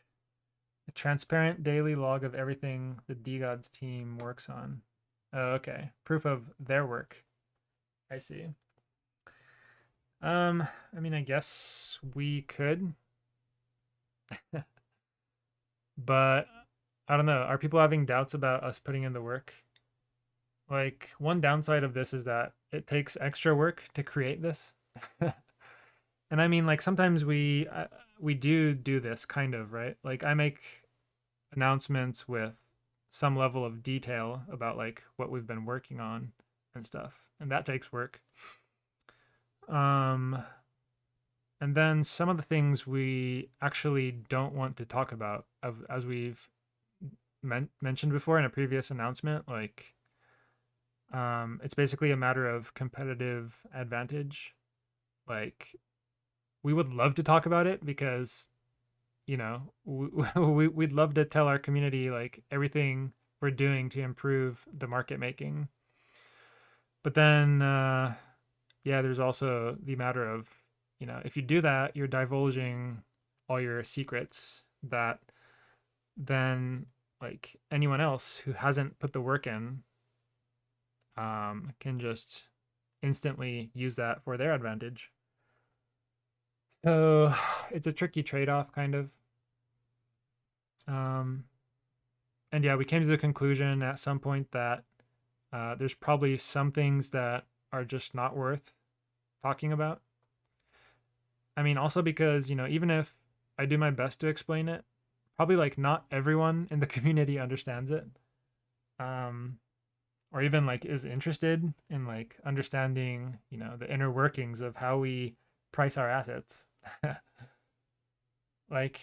A transparent daily log of everything the DeGods team works on. Oh, okay. Proof of their work. I see. I mean, I guess we could. But I don't know. Are people having doubts about us putting in the work? Like, one downside of this is that it takes extra work to create this. And I mean, like, sometimes we do this kind of, right? Like, I make announcements with some level of detail about like what we've been working on and stuff, and that takes work. Um, and then some of the things we actually don't want to talk about, as we've mentioned before in a previous announcement, like it's basically a matter of competitive advantage. Like, we would love to talk about it because, you know, we'd love to tell our community like everything we're doing to improve the market making. But then, yeah, there's also the matter of, you know, if you do that, you're divulging all your secrets that then like anyone else who hasn't put the work in can just instantly use that for their advantage. So it's a tricky trade-off, kind of. Um, and yeah, we came to the conclusion at some point that there's probably some things that are just not worth talking about. I mean, also because, you know, even if I do my best to explain it, probably like not everyone in the community understands it. Um, or even like is interested in like understanding, you know, the inner workings of how we price our assets. Like,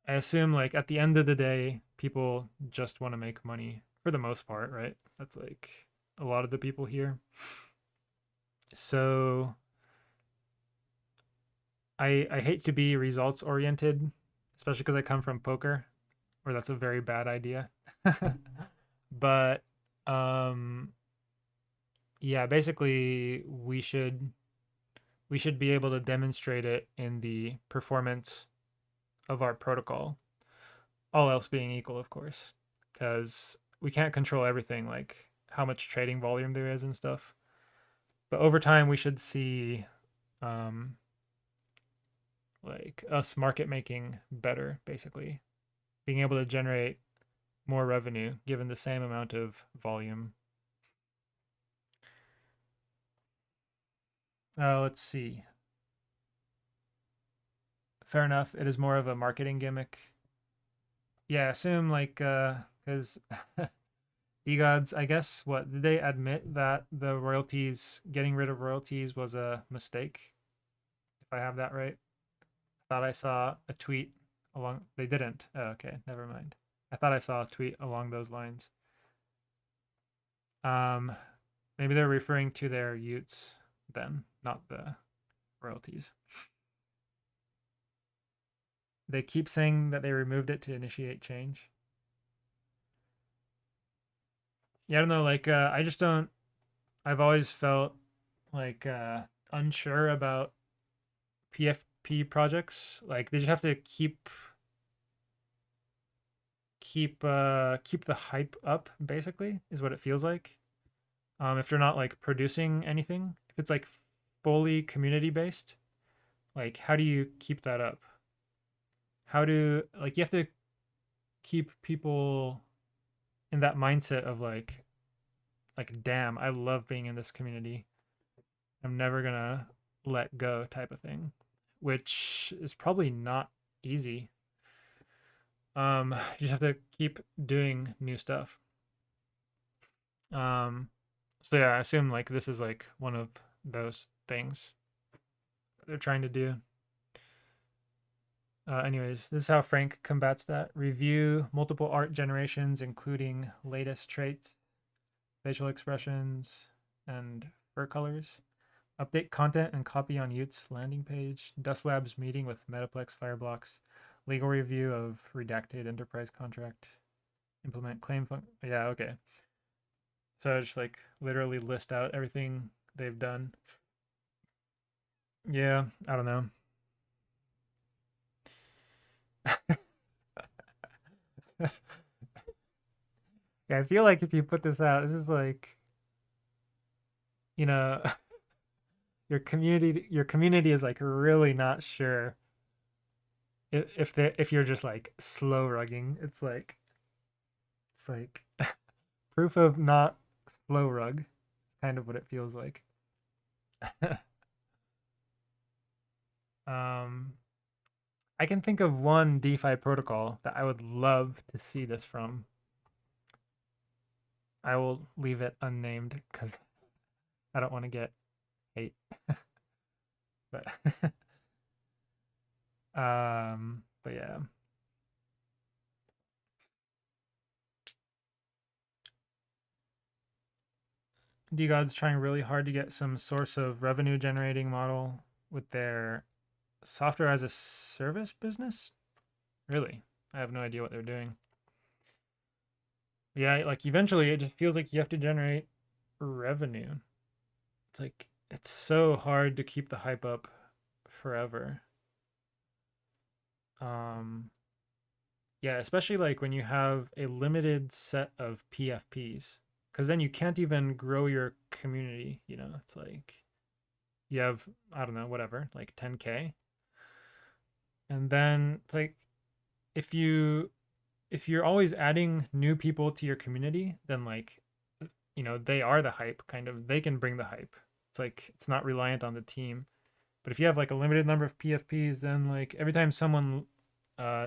I assume like at the end of the day, people just want to make money for the most part, right? That's like a lot of the people here. So I hate to be results oriented, especially because I come from poker, where that's a very bad idea. But um yeah, basically we should be able to demonstrate it in the performance of our protocol, all else being equal, of course, because we can't control everything, like how much trading volume there is and stuff. But over time, we should see um, like us market making better, basically being able to generate more revenue given the same amount of volume. Let's see. Fair enough. It is more of a marketing gimmick. Yeah, assume like because DeGods, I guess, what did they admit that the royalties, getting rid of royalties, was a mistake? If I have that right, thought I saw a tweet along. They didn't. Oh, okay, never mind. I thought I saw a tweet along those lines. Um, maybe they're referring to their Utes then, not the royalties. They keep saying that they removed it to initiate change. Yeah, I don't know. Like, I just don't. I've always felt like unsure about PFP projects. Like, they just have to keep the hype up. Basically, is what it feels like. If they're not like producing anything, if it's like fully community based, like how do you keep that up? How do like you have to keep people in that mindset of like damn, I love being in this community. I'm never gonna let go type of thing, which is probably not easy. You just have to keep doing new stuff. Um, so yeah, I assume like this is like one of those things they're trying to do. Anyways, this is how Frank combats that. Review multiple art generations, including latest traits, facial expressions, and fur colors. Update content and copy on Ute's landing page. Dust Labs meeting with Metaplex Fireblocks. Legal review of redacted enterprise contract. Implement claim yeah, okay. So I just like literally list out everything they've done. Yeah, I don't know. Yeah, I feel like if you put this out, this is like, you know, your community is like really not sure if you're just like slow rugging, it's like proof of not slow rug, kind of what it feels like. um, I can think of one DeFi protocol that I would love to see this from. I will leave it unnamed because I don't want to get hate. But but yeah. DeGod's trying really hard to get some source of revenue generating model with their software as a service business. Really, I have no idea what they're doing. Yeah, like eventually it just feels like you have to generate revenue. It's like it's so hard to keep the hype up forever. Um yeah, especially like when you have a limited set of PFPs, because then you can't even grow your community, you know. It's like you have, I don't know, whatever, like 10K. And then it's like if you if you're always adding new people to your community, then like you know, they are the hype kind of. They can bring the hype. It's like it's not reliant on the team. But if you have like a limited number of PFPs, then like every time someone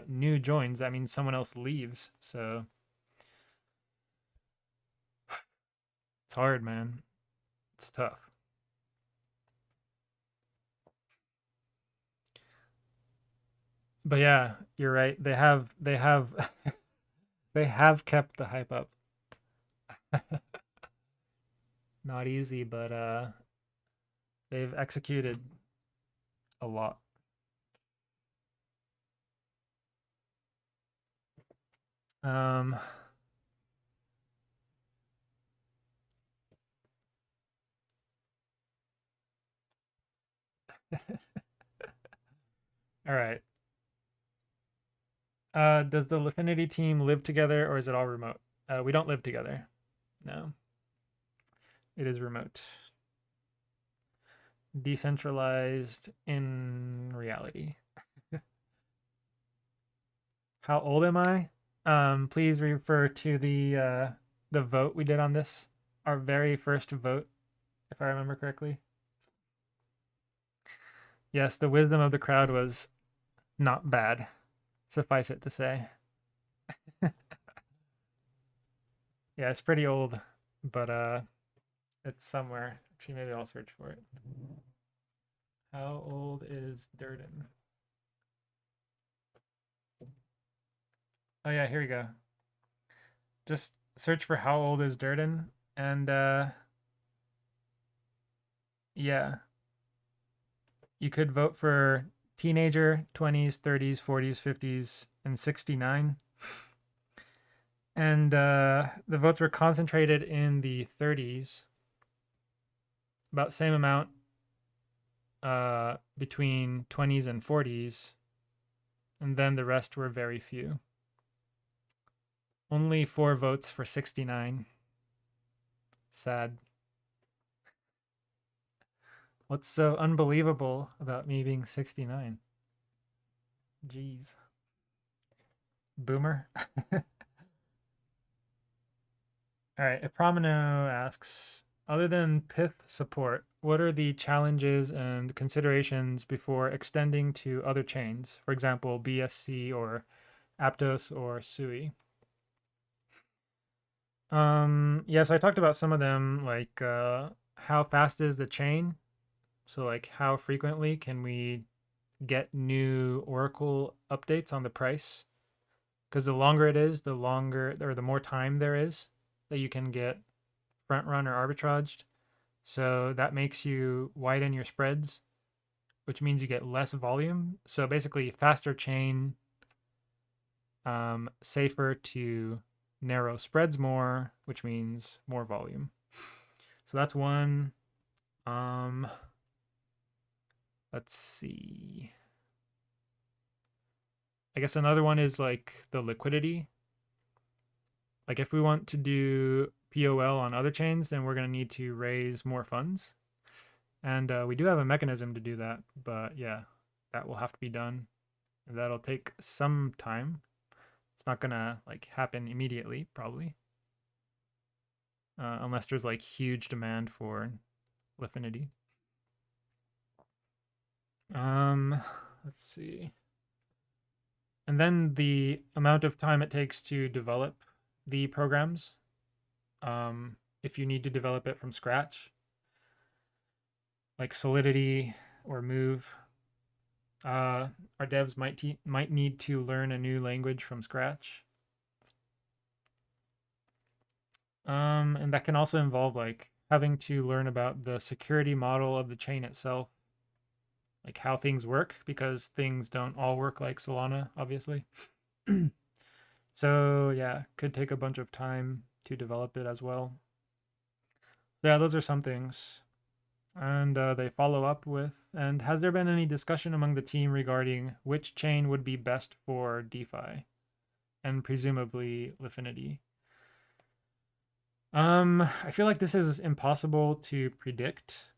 new joins, that means someone else leaves. So it's hard, man. It's tough. But yeah, you're right. They have they have kept the hype up. Not easy, but they've executed a lot. Um all right. Does the Lifinity team live together or is it all remote? We don't live together. No, it is remote. Decentralized in reality. How old am I? Please refer to the vote we did on this. Our very first vote, if I remember correctly. Yes, the wisdom of the crowd was not bad. Suffice it to say. Yeah, it's pretty old, but it's somewhere. Actually, maybe I'll search for it. How old is Durden? Oh yeah, here we go. Just search for how old is Durden, and yeah, you could vote for teenager, 20s, 30s, 40s, 50s, and 69. And the votes were concentrated in the 30s, about same amount between 20s and 40s, and then the rest were very few. Only 4 votes for 69. Sad. What's so unbelievable about me being 69? Jeez. Boomer. All right, Epramino asks, other than Pyth support, what are the challenges and considerations before extending to other chains? For example, BSC or Aptos or Sui. Yeah, so I talked about some of them, like how fast is the chain? So like how frequently can we get new Oracle updates on the price? Because the longer it is, the longer or the more time there is that you can get front run or arbitraged. So that makes you widen your spreads, which means you get less volume. So basically, faster chain, safer to narrow spreads more, which means more volume. So that's one. Um, let's see. I guess another one is like the liquidity. Like if we want to do POL on other chains, then we're going to need to raise more funds. And we do have a mechanism to do that, but yeah, that will have to be done. That'll take some time. It's not gonna like happen immediately, probably, unless there's like huge demand for Lifinity. Let's see. And then the amount of time it takes to develop the programs, if you need to develop it from scratch, like Solidity or Move. Our devs might need to learn a new language from scratch. And that can also involve like having to learn about the security model of the chain itself, like how things work, because things don't all work like Solana, obviously. So yeah, could take a bunch of time to develop it as well. Yeah, those are some things. And they follow up with, and has there been any discussion among the team regarding which chain would be best for DeFi and presumably Lifinity? I feel like this is impossible to predict.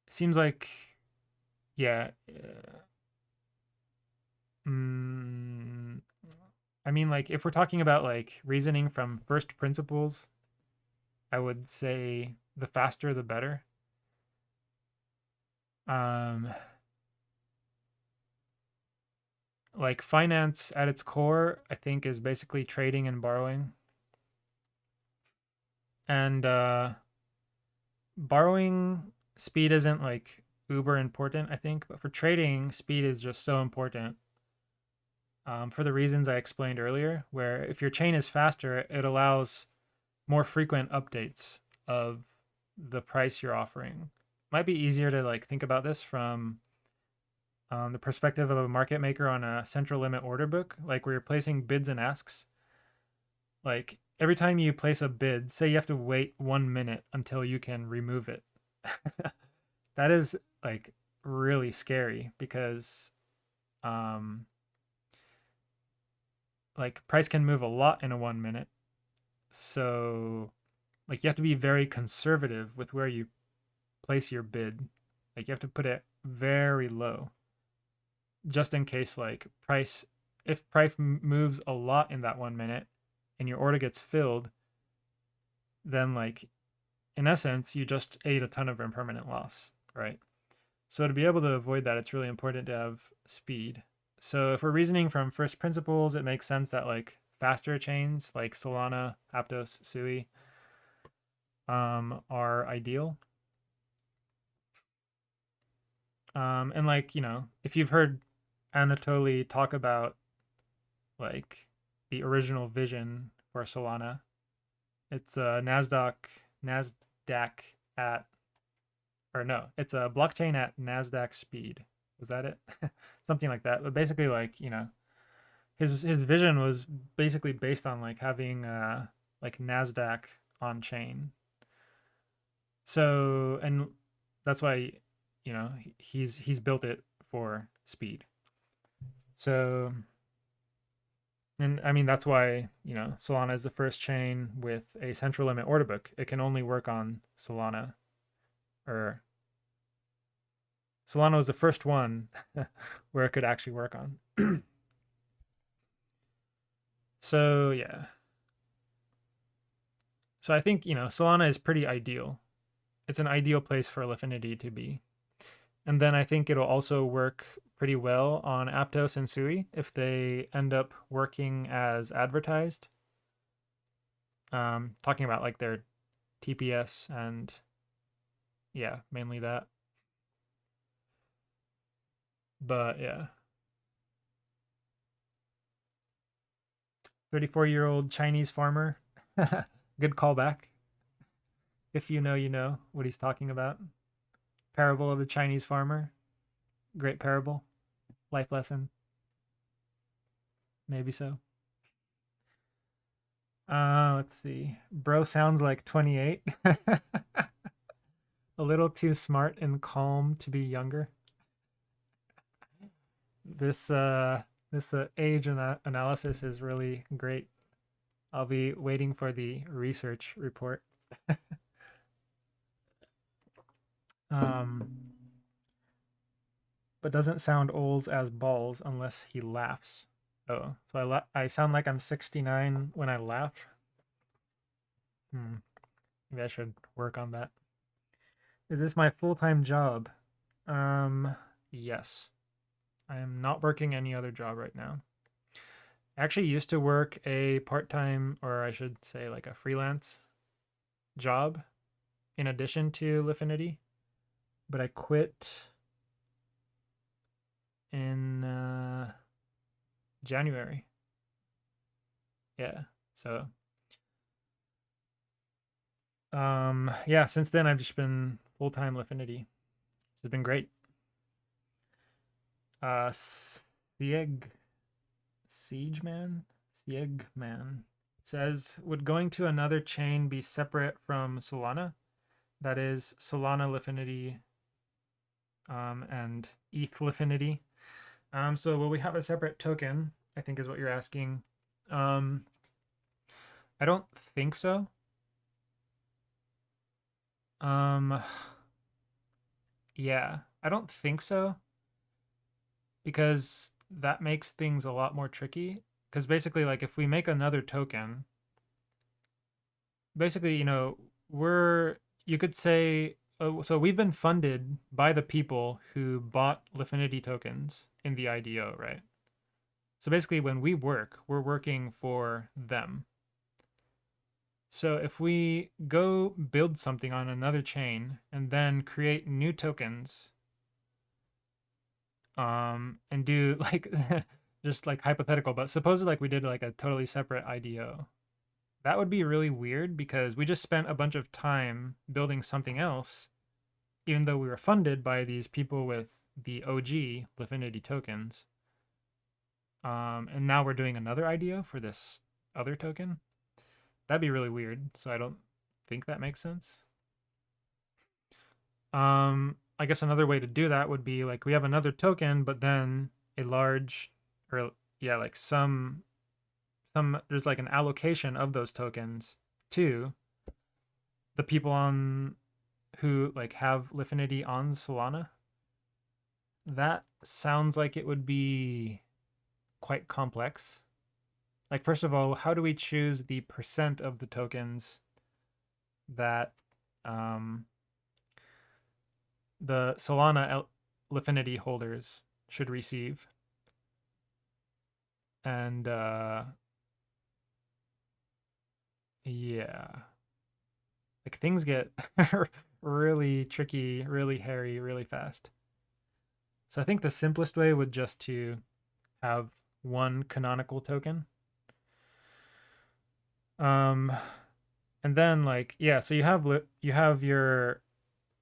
It seems like, yeah. Mm, I mean, like, if we're talking about like reasoning from first principles, I would say the faster the better. Um, like finance at its core, I think is basically trading and borrowing. And borrowing speed isn't like uber important, I think, but for trading, speed is just so important. For the reasons I explained earlier, where if your chain is faster, it allows more frequent updates of the price you're offering. Might be easier to like think about this from the perspective of a market maker on a central limit order book, like where you're placing bids and asks. Like every time you place a bid, say you have to wait 1 minute until you can remove it. That is like really scary because um like price can move a lot in a 1 minute. So like you have to be very conservative with where you place your bid. Like you have to put it very low just in case like price if price moves a lot in that 1 minute and your order gets filled, then like in essence you just ate a ton of impermanent loss, right? So to be able to avoid that, it's really important to have speed. So if we're reasoning from first principles, it makes sense that like faster chains like Solana, Aptos, Sui are ideal. And like, you know, if you've heard Anatoly talk about like the original vision for Solana, it's a Nasdaq at, or no, it's a blockchain at Nasdaq speed. Was that it? Something like that. But basically, like, you know, his vision was basically based on like having like Nasdaq on chain. So and that's why, you know, he's built it for speed. So and I mean that's why, you know, Solana is the first chain with a central limit order book. It can only work on Solana, or Solana was the first one where it could actually work on. So yeah. So I think, you know, Solana is pretty ideal. It's an ideal place for Lifinity to be. And then I think it'll also work pretty well on Aptos and Sui if they end up working as advertised. Talking about like their TPS and yeah, mainly that. But yeah, 34-year-old Chinese farmer. Good callback. If you know, you know what he's talking about. Parable of the Chinese farmer. Great parable. Life lesson. Maybe so. Let's see. Bro sounds like 28. A little too smart and calm to be younger. This age analysis is really great. I'll be waiting for the research report. um but doesn't sound ols as balls unless he laughs. Oh, so I sound like I'm 69 when I laugh? Maybe I should work on that. Is this my full-time job? Yes. I am not working any other job right now. I actually used to work a part-time, or I should say like a freelance job in addition to Lifinity, but I quit in January. Yeah. So yeah, since then I've just been full-time Lifinity. It's been great. Sieg Siegeman? Siegman says, would going to another chain be separate from Solana? That is Solana Lifinity and ETH Lifinity. So will we have a separate token? I think is what you're asking. I don't think so. Yeah, I don't think so because that makes things a lot more tricky. Because basically, like, if we make another token, basically, you could say, so we've been funded by the people who bought Lifinity tokens in the IDO, right? So basically, when we work, we're working for them. So if we go build something on another chain and then create new tokens, and do like just like hypothetical, but suppose like we did like a totally separate IDO. That would be really weird because we just spent a bunch of time building something else, even though we were funded by these people with the OG Lifinity tokens. And now we're doing another IDO for this other token. That'd be really weird. So I don't think that makes sense. I guess another way to do that would be like we have another token, but then a large, or yeah, like some there's like an allocation of those tokens to the people on who like have Lifinity on Solana. That sounds like it would be quite complex. Like first of all, how do we choose the percent of the tokens that the Solana Lifinity holders should receive? And yeah, like things get really tricky, really hairy, really fast. So I think the simplest way would just to have one canonical token. Um, and then like yeah, so you have your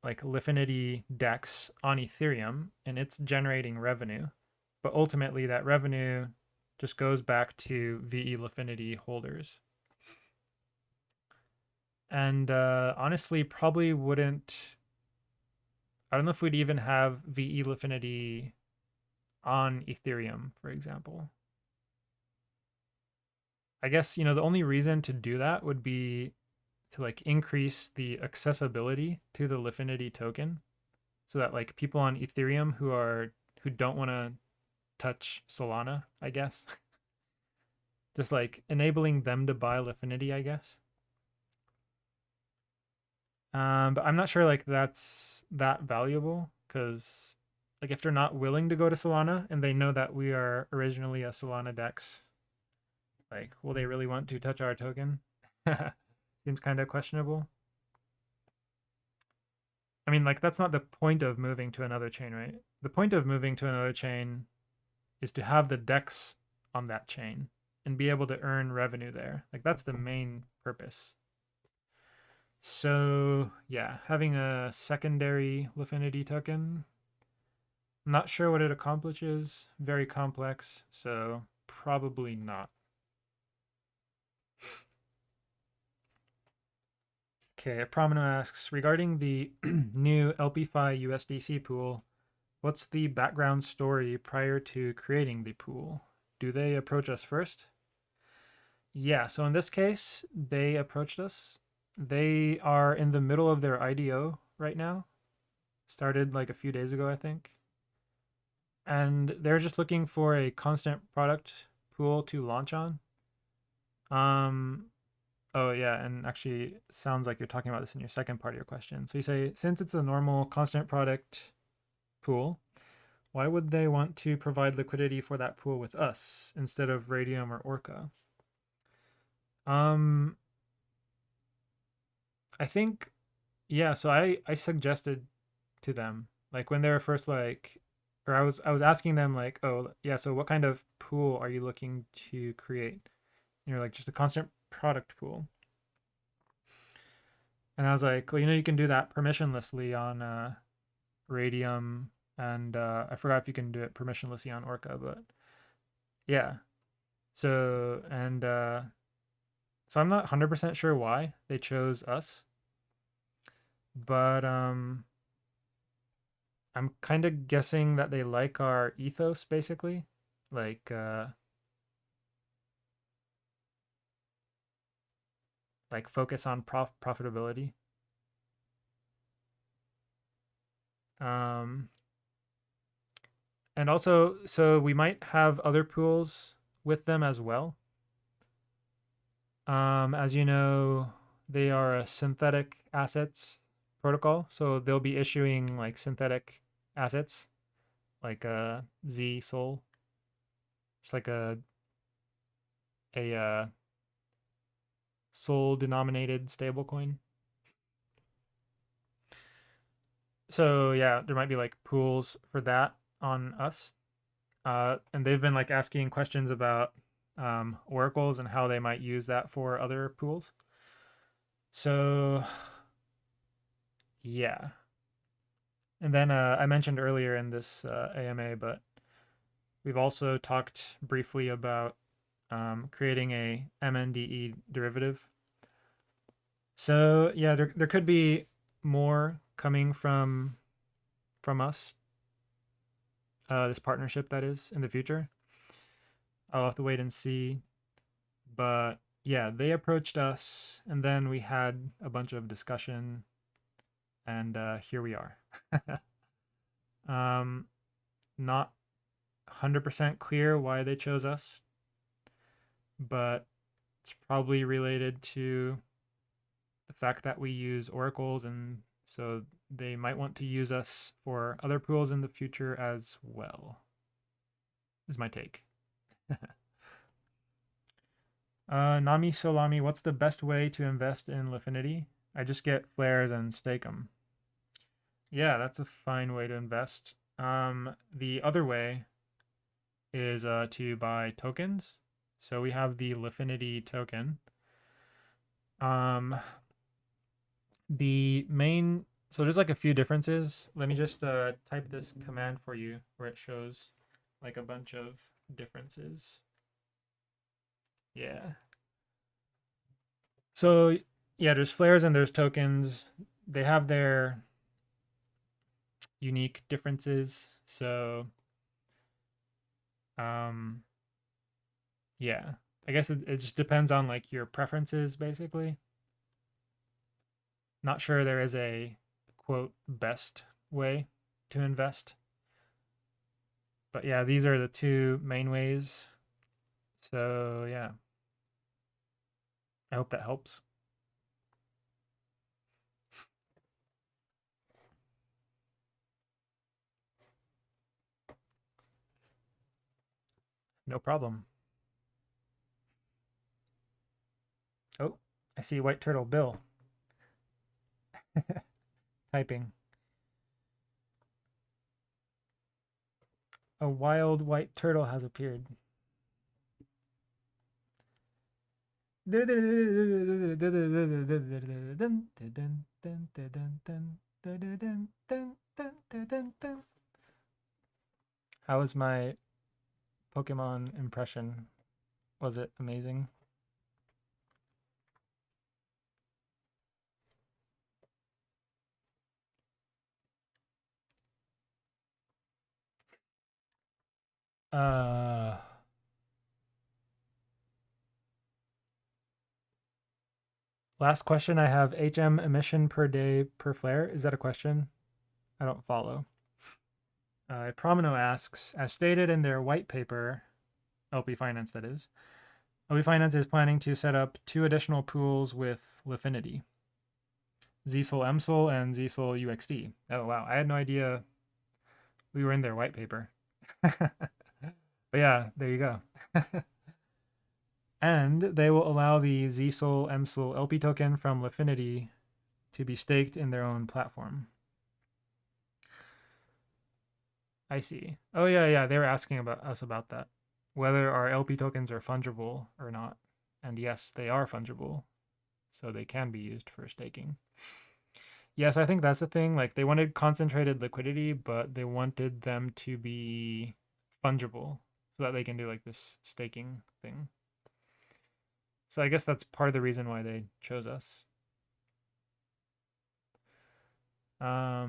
like Lifinity DEX on Ethereum, and it's generating revenue, but ultimately that revenue just goes back to VE Lifinity holders. And honestly, probably wouldn't. I don't know if we'd even have VE Lifinity on Ethereum, for example. I guess, the only reason to do that would be to like increase the accessibility to the Lifinity token so that like people on Ethereum who don't want to touch Solana, I guess, just like enabling them to buy Lifinity, I guess. But I'm not sure like that's that valuable because like if they're not willing to go to Solana and they know that we are originally a Solana DEX, like will they really want to touch our token? Seems kind of questionable. I mean, like that's not the point of moving to another chain, right? The point of moving to another chain is to have the DEX on that chain and be able to earn revenue there. Like that's the main purpose. So yeah, having a secondary Lifinity token, I'm not sure what it accomplishes. Very complex, so probably not. Okay, Promino asks, regarding the new LP-Fi USDC pool, what's the background story prior to creating the pool? Do they approach us first? Yeah, so in this case, they approached us. They are in the middle of their IDO right now. Started like a few days ago, I think. and they're just looking for a constant product pool to launch on. Oh yeah, and actually sounds like you're talking about this in your second part of your question. So you say, since it's a normal constant product pool, why would they want to provide liquidity for that pool with us instead of Raydium or Orca? Um, I think, yeah, so I suggested to them, like when they were first like, or I was asking them like, oh yeah, so what kind of pool are you looking to create? And you're like, just a constant product pool. And I was like, well, you can do that permissionlessly on Raydium, and I forgot if you can do it permissionlessly on Orca, but yeah. So and so I'm not 100% sure why they chose us, but I'm kind of guessing that they like our ethos basically, like focus on profitability. Um, and also, so we might have other pools with them as well. As you know, they are a synthetic assets protocol, so they'll be issuing like synthetic assets, like a Z Sol, just like a Sol denominated stablecoin. So yeah, there might be like pools for that on us, and they've been like asking questions about oracles and how they might use that for other pools. So yeah, and then I mentioned earlier in this AMA, but we've also talked briefly about creating a MNDE derivative. So yeah, there could be more coming from us, this partnership that is in the future. I'll have to wait and see. But yeah, they approached us, and then we had a bunch of discussion, and here we are. um, Not 100% clear why they chose us, but it's probably related to the fact that we use oracles, and so they might want to use us for other pools in the future as well, is my take. Nami Solami, what's the best way to invest in Lifinity? I just get flares and stake them. Yeah, that's a fine way to invest. The other way is to buy tokens. So we have the Lifinity token. Um, the main, so there's like a few differences. Let me just type this command for you where it shows like a bunch of differences. Yeah. So yeah, there's flares and there's tokens. They have their unique differences. So um yeah, I guess it just depends on like your preferences basically. Not sure there is a quote best way to invest. But yeah, these are the two main ways. So yeah, I hope that helps. No problem. Oh, I see White Turtle Bill typing. A wild white turtle has appeared. How was my Pokemon impression? Was it amazing? Uh, Last question I have, HM emission per day per flare. Is that a question? I don't follow. Promino asks, as stated in their white paper, LP Finance that is, LP Finance is planning to set up 2 additional pools with Lifinity, ZSOL MSOL and ZSOL UXD. Oh wow, I had no idea we were in their white paper. But yeah, there you go. And they will allow the ZSOL MSOL LP token from Lifinity to be staked in their own platform. I see. Oh yeah, they were asking about us about that, whether our LP tokens are fungible or not. And yes, they are fungible, so they can be used for staking. Yes, I think that's the thing. Like they wanted concentrated liquidity, but they wanted them to be fungible so that they can do like this staking thing. So I guess that's part of the reason why they chose us. I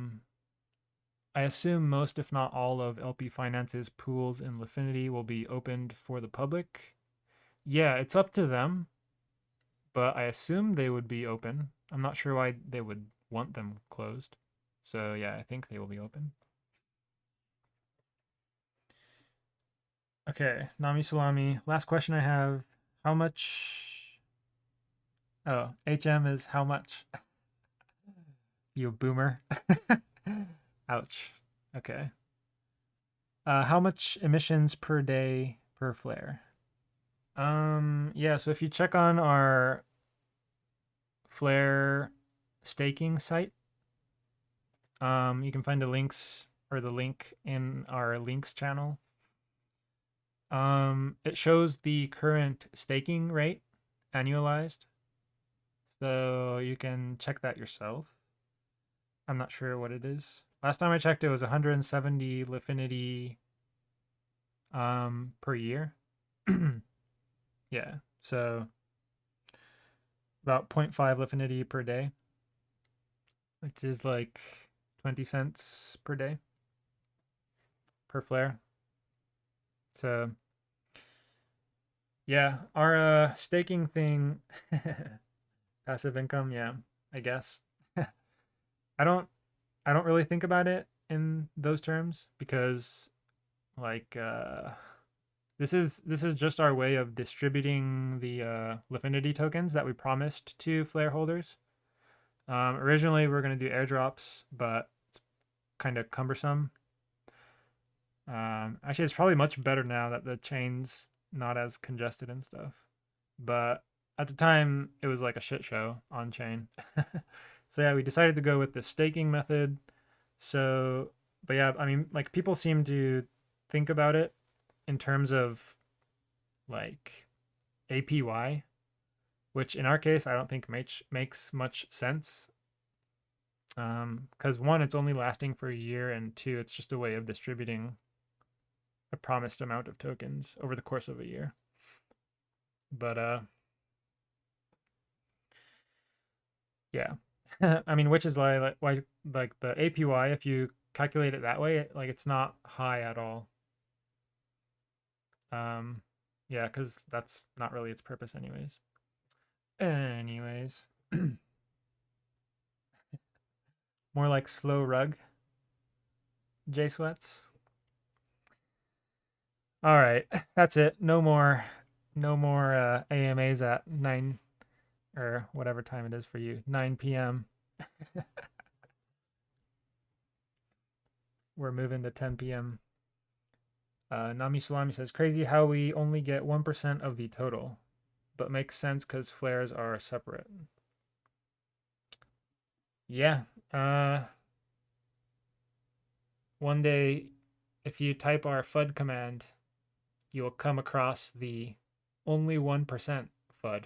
assume most, if not all, of LP Finance's pools in Lifinity will be opened for the public. Yeah, it's up to them, but I assume they would be open. I'm not sure why they would want them closed. So yeah, I think they will be open. Okay, Nami Salami. Last question I have. How much? Oh, HM is how much? You boomer. Ouch. Okay. How much emissions per day per flare? Yeah, so if you check on our Flare staking site, you can find the links or the link in our links channel. It shows the current staking rate annualized, so you can check that yourself. I'm not sure what it is. Last time I checked, it was 170 Lifinity per year. Yeah, so about 0.5 Lifinity per day, which is like 20 cents per day per flare. So yeah, our staking thing, passive income, yeah, I guess. I don't I don't really think about it in those terms because like this is just our way of distributing the Lifinity tokens that we promised to Flare holders. Originally we were going to do airdrops, but it's kind of cumbersome. Actually, it's probably much better now that the chain's not as congested and stuff. But at the time, it was like a shit show on chain. So yeah, we decided to go with the staking method. So, but yeah, I mean, like people seem to think about it in terms of like APY, which in our case I don't think makes much sense. Because one, it's only lasting for a year, and two, it's just a way of distributing a promised amount of tokens over the course of a year. But yeah. I mean, which is why like the APY, if you calculate it that way, like it's not high at all. Yeah, because that's not really its purpose anyways. Anyways. More like slow rug. J Sweats. All right, that's it. No more AMAs at 9 or whatever time it is for you, 9 p.m. We're moving to 10 p.m. Nami Salami says, crazy how we only get 1% of the total, but makes sense because flares are separate. Yeah. One day, if you type our FUD command, you will come across the only 1% FUD.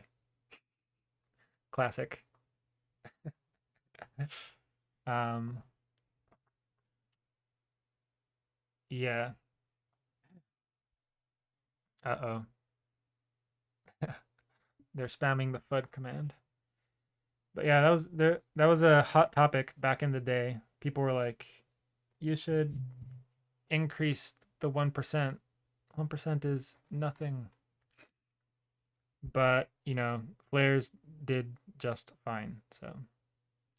Classic. Yeah. Uh-oh. They're spamming the FUD command. But yeah, that was a hot topic back in the day. People were like, you should increase the 1%. 1% is nothing. But, you know, flares did just fine. So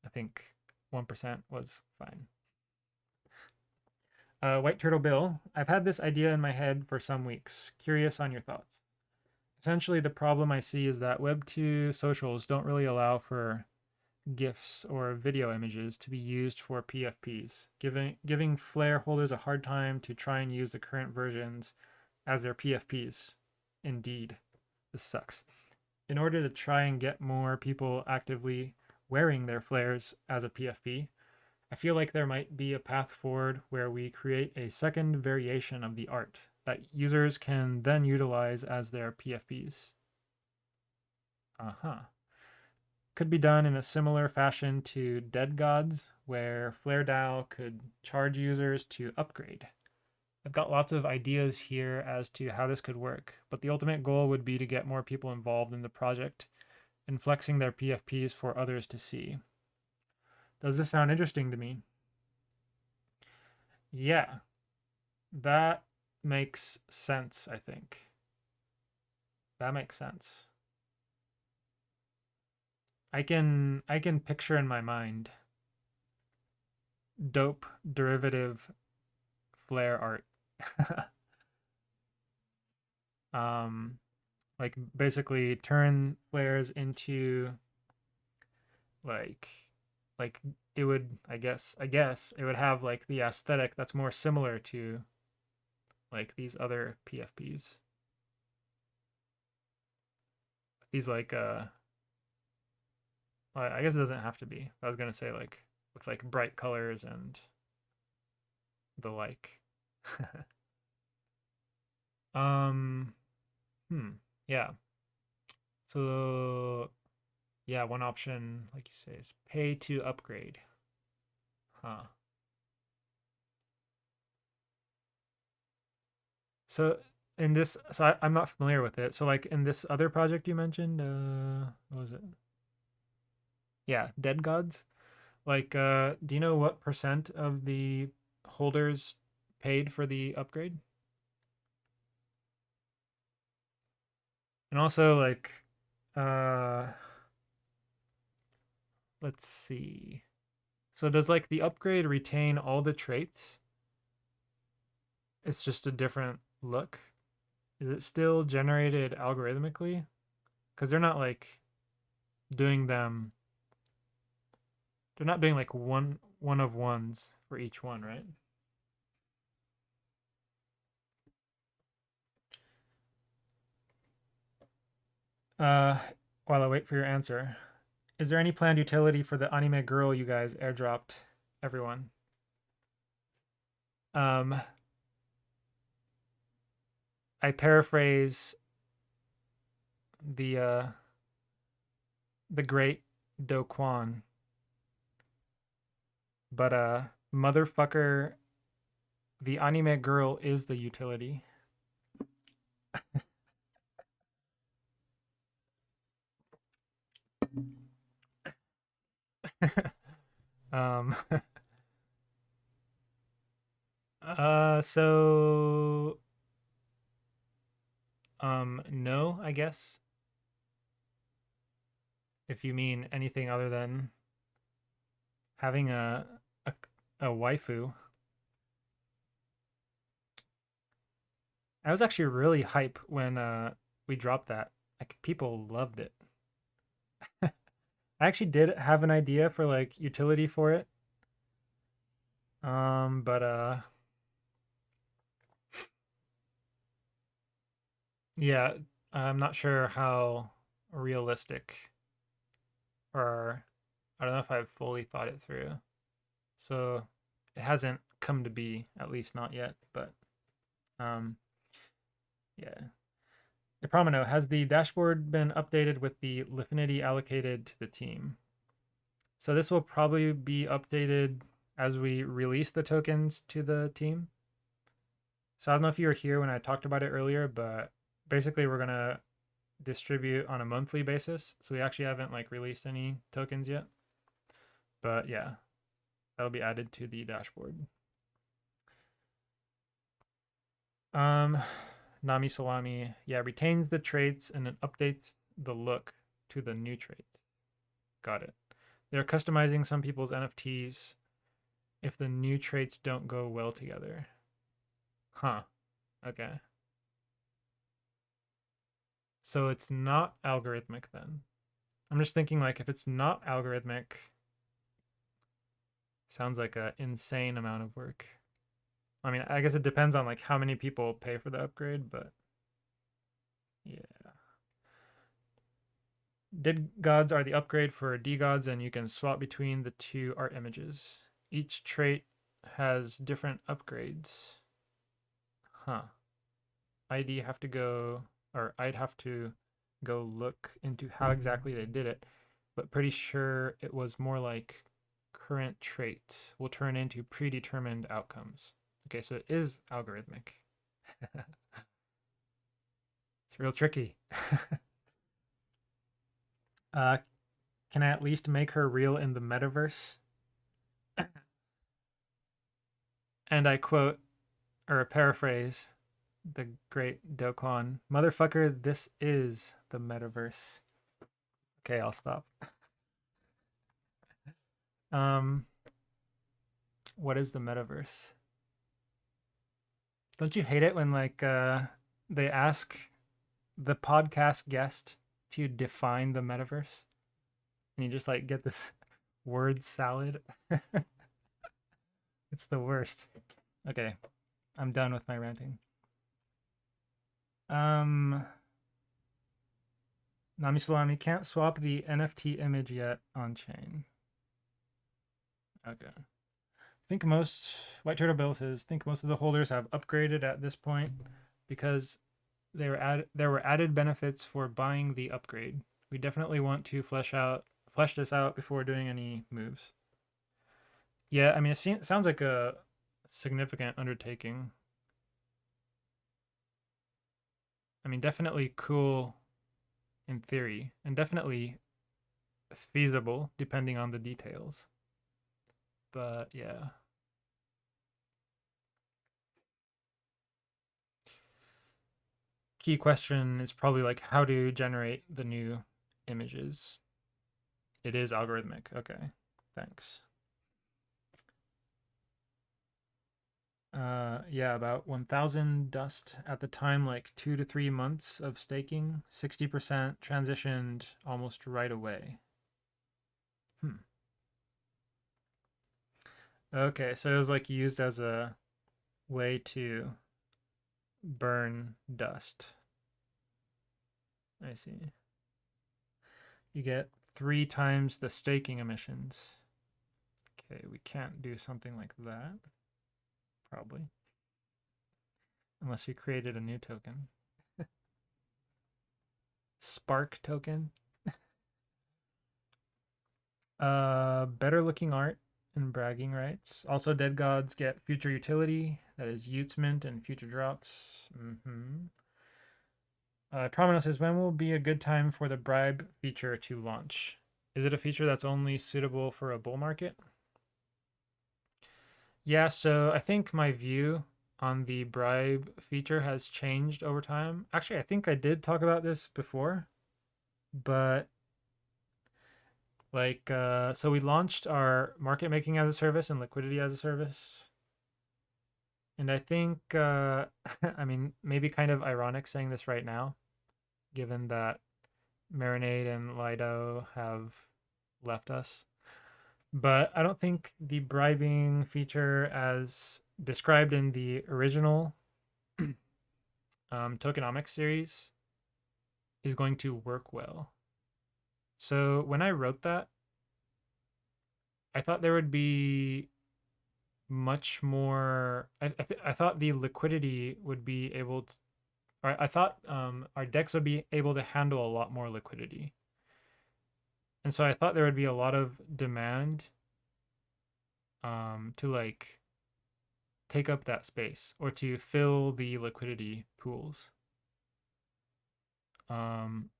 I think 1% was fine. White Turtle Bill, I've had this idea in my head for some weeks. Curious on your thoughts. Essentially, the problem I see is that Web2 socials don't really allow for GIFs or video images to be used for PFPs, giving Flare holders a hard time to try and use the current versions as their PFPs. Indeed, this sucks. In order to try and get more people actively wearing their flares as a PFP, I feel like there might be a path forward where we create a second variation of the art that users can then utilize as their PFPs. Could be done in a similar fashion to Dead Gods, where Flare DAO could charge users to upgrade. I've got lots of ideas here as to how this could work, but the ultimate goal would be to get more people involved in the project and flexing their PFPs for others to see. Does this sound interesting to me? Yeah, that makes sense, I think. That makes sense. I can picture in my mind dope derivative Flare art. Like basically turn flares into like it would I guess it would have like the aesthetic that's more similar to like these other PFPs. These like I guess it doesn't have to be. I was gonna say like with like bright colors and the like. um yeah. So yeah, one option, like you say, is pay to upgrade. Huh. So in this, so I'm not familiar with it. So like in this other project you mentioned, what was it? Yeah, Dead Gods. Like, do you know what percent of the holders paid for the upgrade? And also, like, uh, let's see. So does like the upgrade retain all the traits? It's just a different look. Is it still generated algorithmically? Because they're not like doing them. They're not doing like one of ones for each one, right? Uh, while I wait for your answer, is there any planned utility for the anime girl you guys airdropped everyone? Um, I paraphrase the great Do Kwon, but motherfucker, the anime girl is the utility. um, so no, I guess. If you mean anything other than having a waifu. I was actually really hype when we dropped that. Like people loved it. I actually did have an idea for like utility for it. But yeah, I'm not sure how realistic or I don't know if I've fully thought it through. So it hasn't come to be, at least not yet, but um yeah. Promino, has the dashboard been updated with the Lifinity allocated to the team? So this will probably be updated as we release the tokens to the team. So I don't know if you were here when I talked about it earlier, but basically we're gonna distribute on a monthly basis. So we actually haven't like released any tokens yet. But yeah, that'll be added to the dashboard. Nami Salami, yeah, retains the traits and then updates the look to the new traits. Got it. They're customizing some people's NFTs if the new traits don't go well together. Huh. Okay. So it's not algorithmic then. I'm just thinking like if it's not algorithmic, sounds like an insane amount of work. I mean, I guess it depends on like how many people pay for the upgrade, but yeah. Dead gods are the upgrade for DeGods, and you can swap between the two art images. Each trait has different upgrades. Huh. I'd have to go look into how exactly they did it, but pretty sure it was more like current trait will turn into predetermined outcomes. Okay, so it is algorithmic. It's real tricky. uh, can I at least make her real in the metaverse? And I quote or paraphrase the great Dokkan, motherfucker, this is the metaverse. Okay, I'll stop. Um, what is the metaverse? Don't you hate it when like they ask the podcast guest to define the metaverse and you just like get this word salad? It's the worst. Okay, I'm done with my ranting. Um, Nami Salami can't swap the NFT image yet on chain. Okay. Think most White Turtle Bill says think most of the holders have upgraded at this point because there were added benefits for buying the upgrade. We definitely want to flesh this out before doing any moves. Yeah, I mean it sounds like a significant undertaking. I mean definitely cool in theory and definitely feasible depending on the details. But yeah. Key question is probably like how to generate the new images. It is algorithmic. Okay. Thanks. Yeah, about 1,000 dust at the time, like 2 to 3 months of staking. 60% transitioned almost right away. Hmm. Okay, so it was like used as a way to burn dust. I see. You get 3 times the staking emissions. Okay, we can't do something like that. Probably. Unless we created a new token. Spark token. Better looking art and bragging rights. Also, dead gods get future utility. That is Utes Mint and future drops. Prominence says, when will be a good time for the bribe feature to launch? Is it a feature that's only suitable for a bull market? Yeah, so I think my view on the bribe feature has changed over time. Actually, I think I did talk about this before, but like, so we launched our market making as a service and liquidity as a service. And I think, I mean, maybe kind of ironic saying this right now, given that Marinade and Lido have left us. But I don't think the bribing feature, as described in the original tokenomics series, is going to work well. So when I wrote that, I thought there would be much more. I thought the liquidity would be able to, or I thought our decks would be able to handle a lot more liquidity. And so I thought there would be a lot of demand to like take up that space or to fill the liquidity pools. And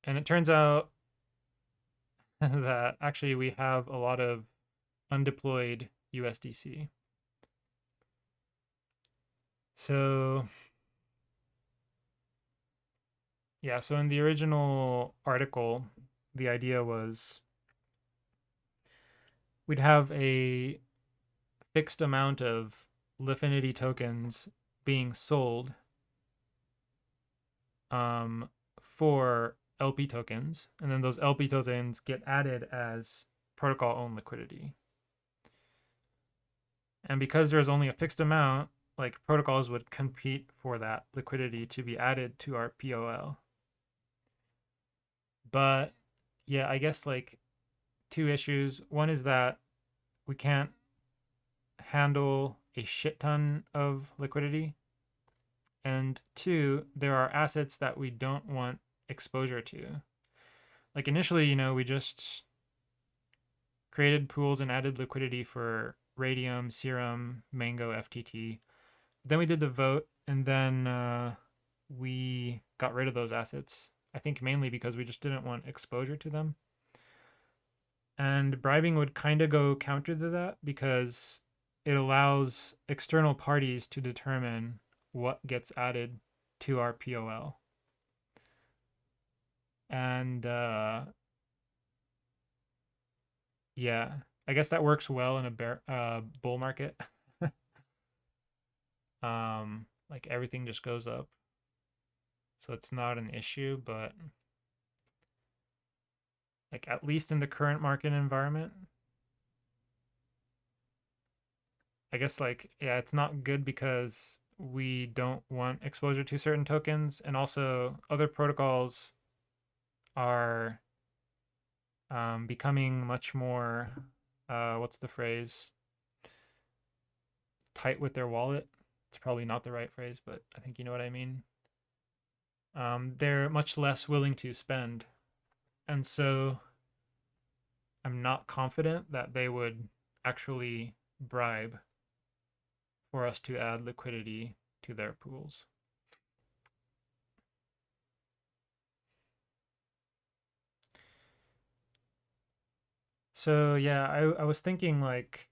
it turns out that actually we have a lot of undeployed USDC. So yeah, so in the original article, the idea was we'd have a fixed amount of Lifinity tokens being sold for LP tokens, and then those LP tokens get added as protocol owned liquidity. And because there's only a fixed amount, like protocols would compete for that liquidity to be added to our POL. But yeah, I guess like two issues. One is that we can't handle a shit ton of liquidity. And two, there are assets that we don't want exposure to. Like initially, we just created pools and added liquidity for Radium, Serum, Mango, FTT. Then we did the vote, and then we got rid of those assets. I think mainly because we just didn't want exposure to them. And bribing would kind of go counter to that because it allows external parties to determine what gets added to our POL. And yeah, I guess that works well in a bull market. Like everything just goes up. So it's not an issue, but like at least in the current market environment, I guess like yeah, it's not good because we don't want exposure to certain tokens, and also other protocols are becoming much more what's the phrase, tight with their wallet. It's probably not the right phrase, but I think you know what I mean. They're much less willing to spend, and so I'm not confident that they would actually bribe for us to add liquidity to their pools. So yeah, I was thinking like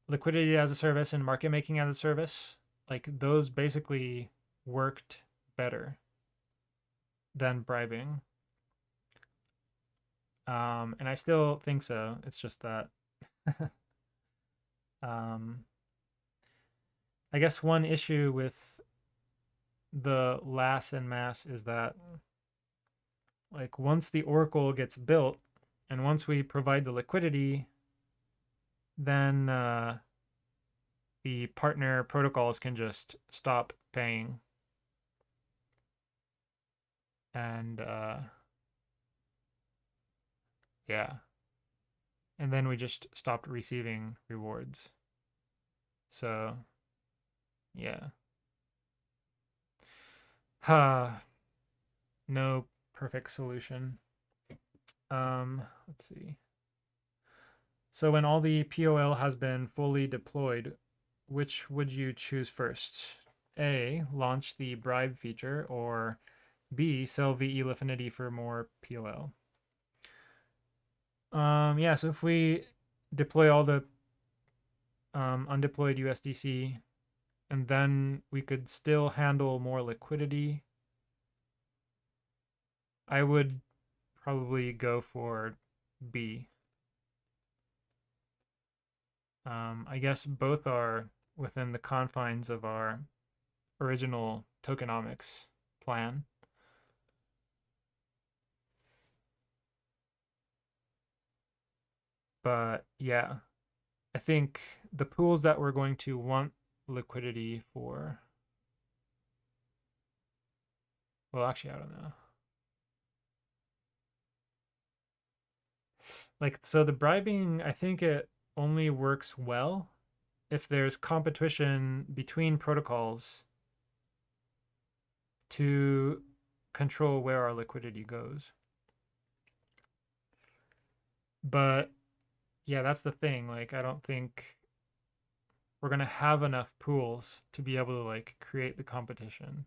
liquidity as a service and market making as a service, like those basically worked better than bribing. And I still think so. It's just that um, I guess one issue with the LAS and MAS is that like once the Oracle gets built and once we provide the liquidity, then the partner protocols can just stop paying. And yeah. And then we just stopped receiving rewards. So yeah. No perfect solution. Let's see. So when all the POL has been fully deployed, which would you choose first? A, launch the bribe feature, or B, sell VE Lifinity for more POL. Yeah, so if we deploy all the undeployed USDC, and then we could still handle more liquidity, I would probably go for B. I guess both are within the confines of our original tokenomics plan. But yeah, I think the pools that we're going to want liquidity for, well, actually, I don't know. Like, so the bribing, I think it only works well if there's competition between protocols to control where our liquidity goes. But yeah, that's the thing. Like, I don't think we're going to have enough pools to be able to like create the competition.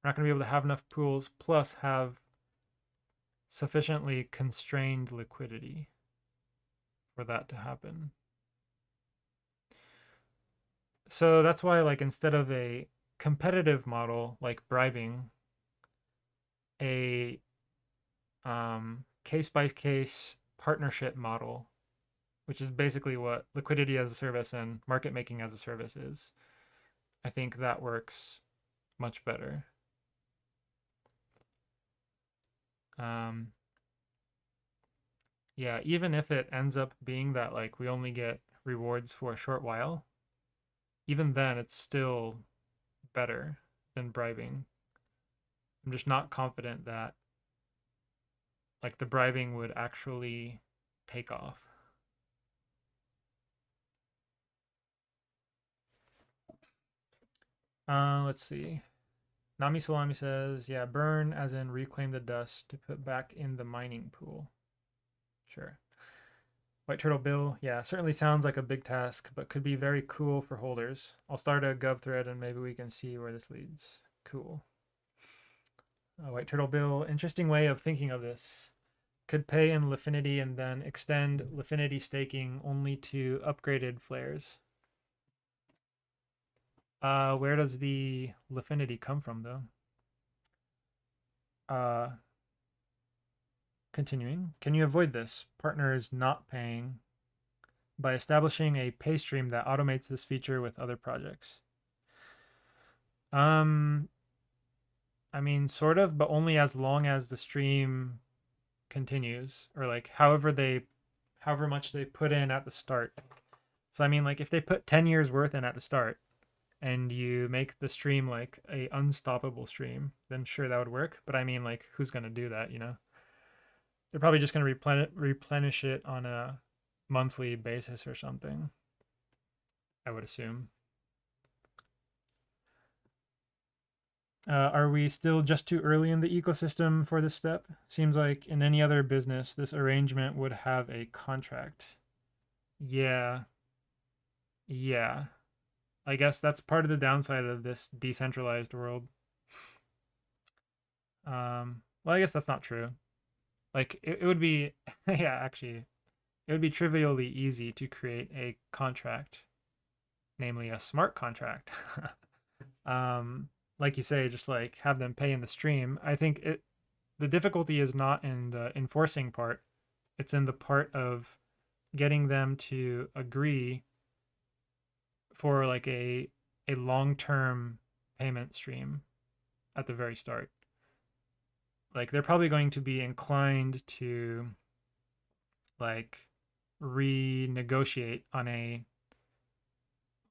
We're not going to be able to have enough pools plus have sufficiently constrained liquidity for that to happen. So that's why like instead of a competitive model like bribing, a case by case partnership model which is basically what liquidity as a service and market making as a service is. I think that works much better. Yeah, even if it ends up being that like we only get rewards for a short while, even then it's still better than bribing. I'm just not confident that like the bribing would actually take off. Let's see. Nami Salami says, yeah, burn as in reclaim the dust to put back in the mining pool. Sure. White Turtle Bill, yeah, certainly sounds like a big task, but could be very cool for holders. I'll start a gov thread and maybe we can see where this leads. Cool. White Turtle Bill, interesting way of thinking of this. Could pay in Lifinity and then extend Lifinity staking only to upgraded flares. Where does the Lifinity come from, though? Continuing, can you avoid this? Partners not paying by establishing a pay stream that automates this feature with other projects. I mean, sort of, but only as long as the stream continues, or like however much they put in at the start. So I mean, like if they put 10 years worth in at the start, and you make the stream like a unstoppable stream, then sure that would work. But I mean, like who's gonna do that? You know, they're probably just gonna replenish it on a monthly basis or something. I would assume. Are we still just too early in the ecosystem for this step? Seems like in any other business, this arrangement would have a contract. Yeah. Yeah. I guess that's part of the downside of this decentralized world. Well, I guess that's not true. Like, it would be, yeah, actually, it would be trivially easy to create a contract, namely a smart contract. Like you say, just like have them pay in the stream. I think the difficulty is not in the enforcing part, it's in the part of getting them to agree for like a long-term payment stream at the very start. Like they're probably going to be inclined to like renegotiate on a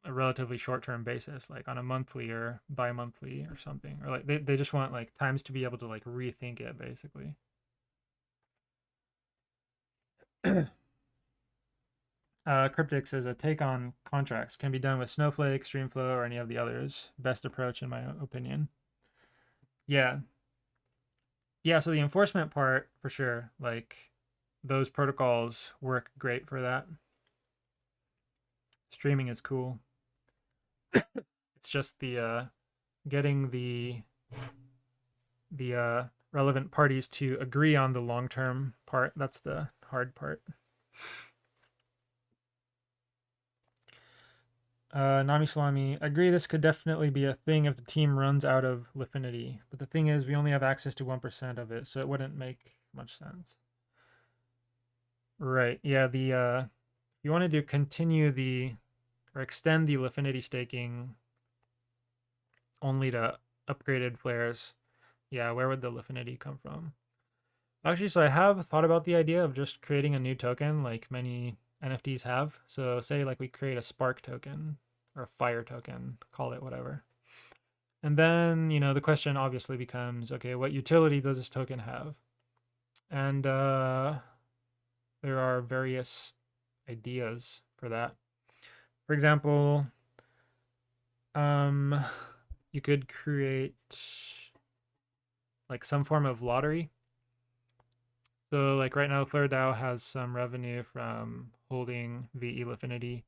relatively short-term basis, like on a monthly or bi-monthly or something, or like they just want like times to be able to like rethink it basically. Cryptic says a take on contracts can be done with Snowflake, Streamflow, or any of the others. Best approach in my opinion. Yeah. Yeah, so the enforcement part for sure, like those protocols work great for that. Streaming is cool. It's just the getting the relevant parties to agree on the long-term part. That's the hard part. Nami Salami, agree this could definitely be a thing if the team runs out of Lifinity. But the thing is, we only have access to 1% of it, so it wouldn't make much sense. Right, yeah, you wanted to continue or extend the Lifinity staking only to upgraded flares. Yeah, where would the Lifinity come from? Actually, so I have thought about the idea of just creating a new token like many NFTs have. So say like we create a Spark token or a Fire token, call it whatever. And then, the question obviously becomes, okay, what utility does this token have? And there are various ideas for that. For example, you could create like some form of lottery. So like right now, Flare DAO has some revenue from holding VE Lifinity.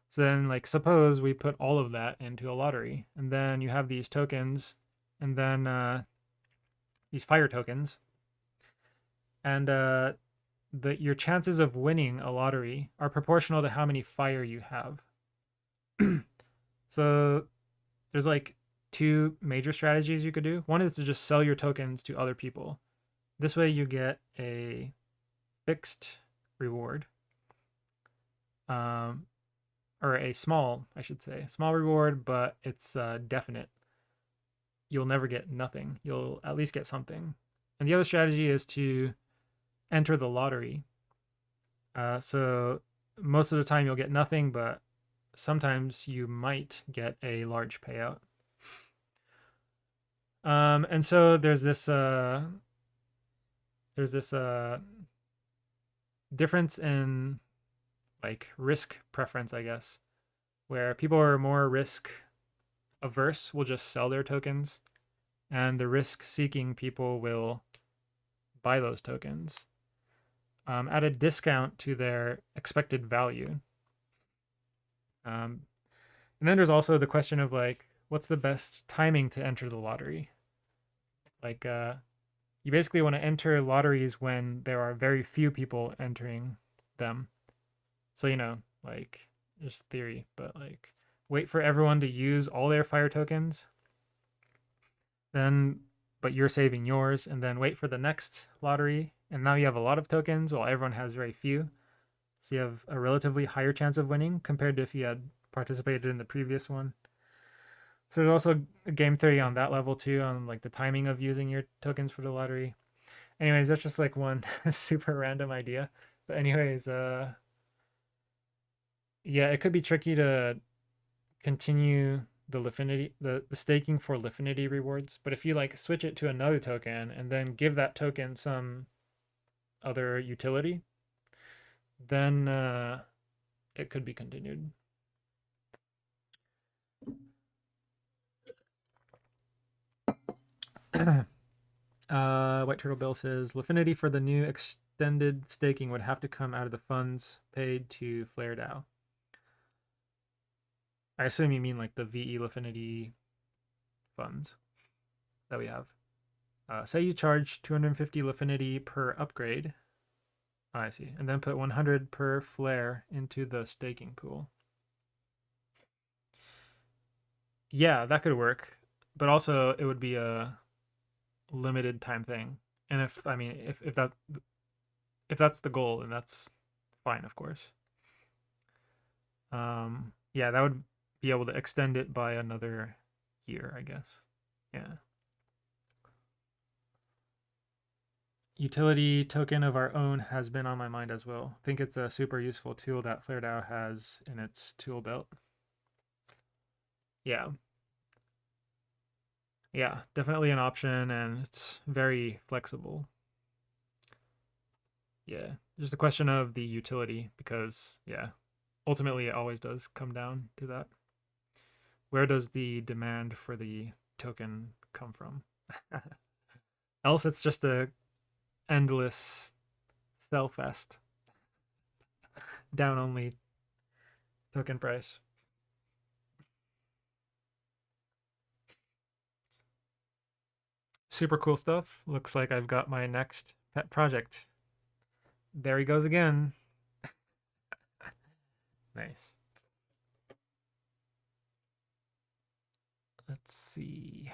So then like suppose we put all of that into a lottery, and then you have these tokens, and then these fire tokens, and your chances of winning a lottery are proportional to how many fire you have. So there's like two major strategies you could do. One is to just sell your tokens to other people. This way you get a fixed reward. or a small, I should say, small reward, but it's definite. You'll never get nothing. You'll at least get something. And the other strategy is to enter the lottery. So most of the time you'll get nothing, but sometimes you might get a large payout. And so there's this difference in like risk preference, I guess, where people are more risk averse will just sell their tokens, and the risk seeking people will buy those tokens at a discount to their expected value. And then there's also the question of like, what's the best timing to enter the lottery? Like, you basically want to enter lotteries when there are very few people entering them. So, like, just theory, but like, wait for everyone to use all their fire tokens, then, but you're saving yours, and then wait for the next lottery. And now you have a lot of tokens while everyone has very few. So you have a relatively higher chance of winning compared to if you had participated in the previous one. So there's also a game theory on that level too, on like the timing of using your tokens for the lottery. Anyways, that's just like one super random idea. But anyways, yeah, it could be tricky to continue the Lifinity, the staking for Lifinity rewards. But if you like switch it to another token and then give that token some other utility, then it could be continued. White Turtle Bill says Lifinity for the new extended staking would have to come out of the funds paid to Flare DAO. I assume you mean like the VE Lifinity funds that we have. Say you charge 250 Lifinity per upgrade. I see. And then put 100 per flare into the staking pool. Yeah, that could work. But also it would be a limited time thing. And if that's the goal, then that's fine, of course. Yeah, that would be able to extend it by another year, I guess. Yeah. Utility token of our own has been on my mind as well. I think it's a super useful tool that FlareDAO has in its tool belt. Yeah. Yeah, definitely an option, and it's very flexible. Yeah, just a question of the utility because, yeah, ultimately it always does come down to that. Where does the demand for the token come from? Else it's just a endless sell fest. Down only token price. Super cool stuff. Looks like I've got my next pet project. There he goes again. Nice. Let's see.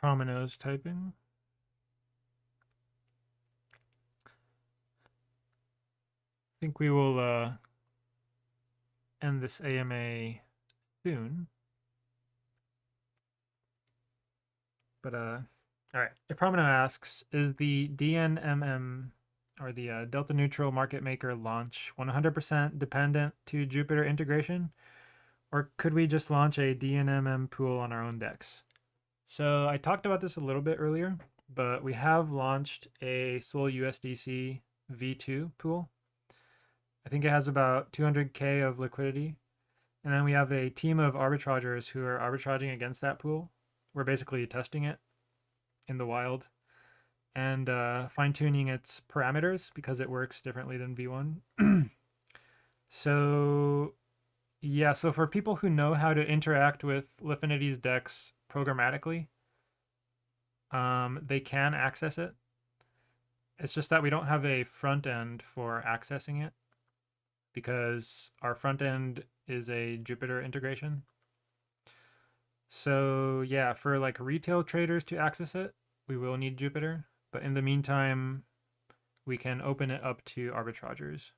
Promino's typing. I think we will end this AMA soon. But all right. Promino asks, is the DNMM or the Delta Neutral Market Maker launch 100% dependent to Jupiter integration? Or could we just launch a DNMM pool on our own DEX? So I talked about this a little bit earlier, but we have launched a Sol USDC V2 pool. I think it has about 200K of liquidity. And then we have a team of arbitragers who are arbitraging against that pool. We're basically testing it in the wild and fine tuning its parameters because it works differently than V1. So, yeah, so for people who know how to interact with Lifinity's DEX programmatically, they can access it. It's just that we don't have a front end for accessing it because our front end is a Jupyter integration. So yeah, for like retail traders to access it, we will need Jupyter. But in the meantime, we can open it up to arbitragers.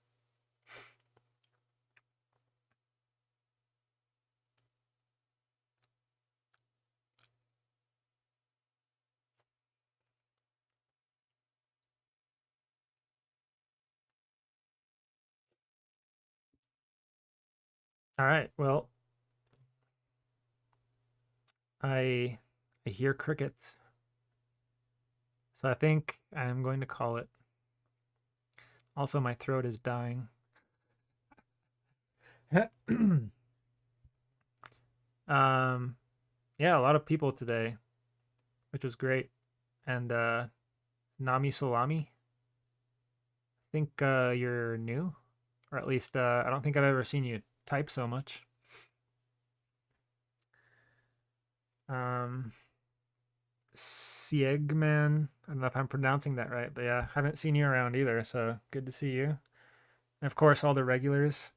All right. Well, I hear crickets. So I think I'm going to call it. Also, my throat is dying. Yeah, a lot of people today, which was great. And Nami Salami, I think you're new, or at least I don't think I've ever seen you type so much. Um, Siegman, I don't know if I'm pronouncing that right, but yeah, haven't seen you around either, so good to see you. And of course, all the regulars.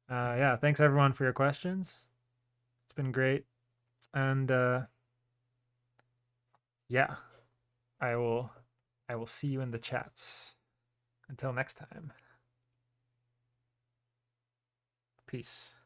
Yeah, thanks everyone for your questions. It's been great. And yeah, I will see you in the chats. Until next time. Peace.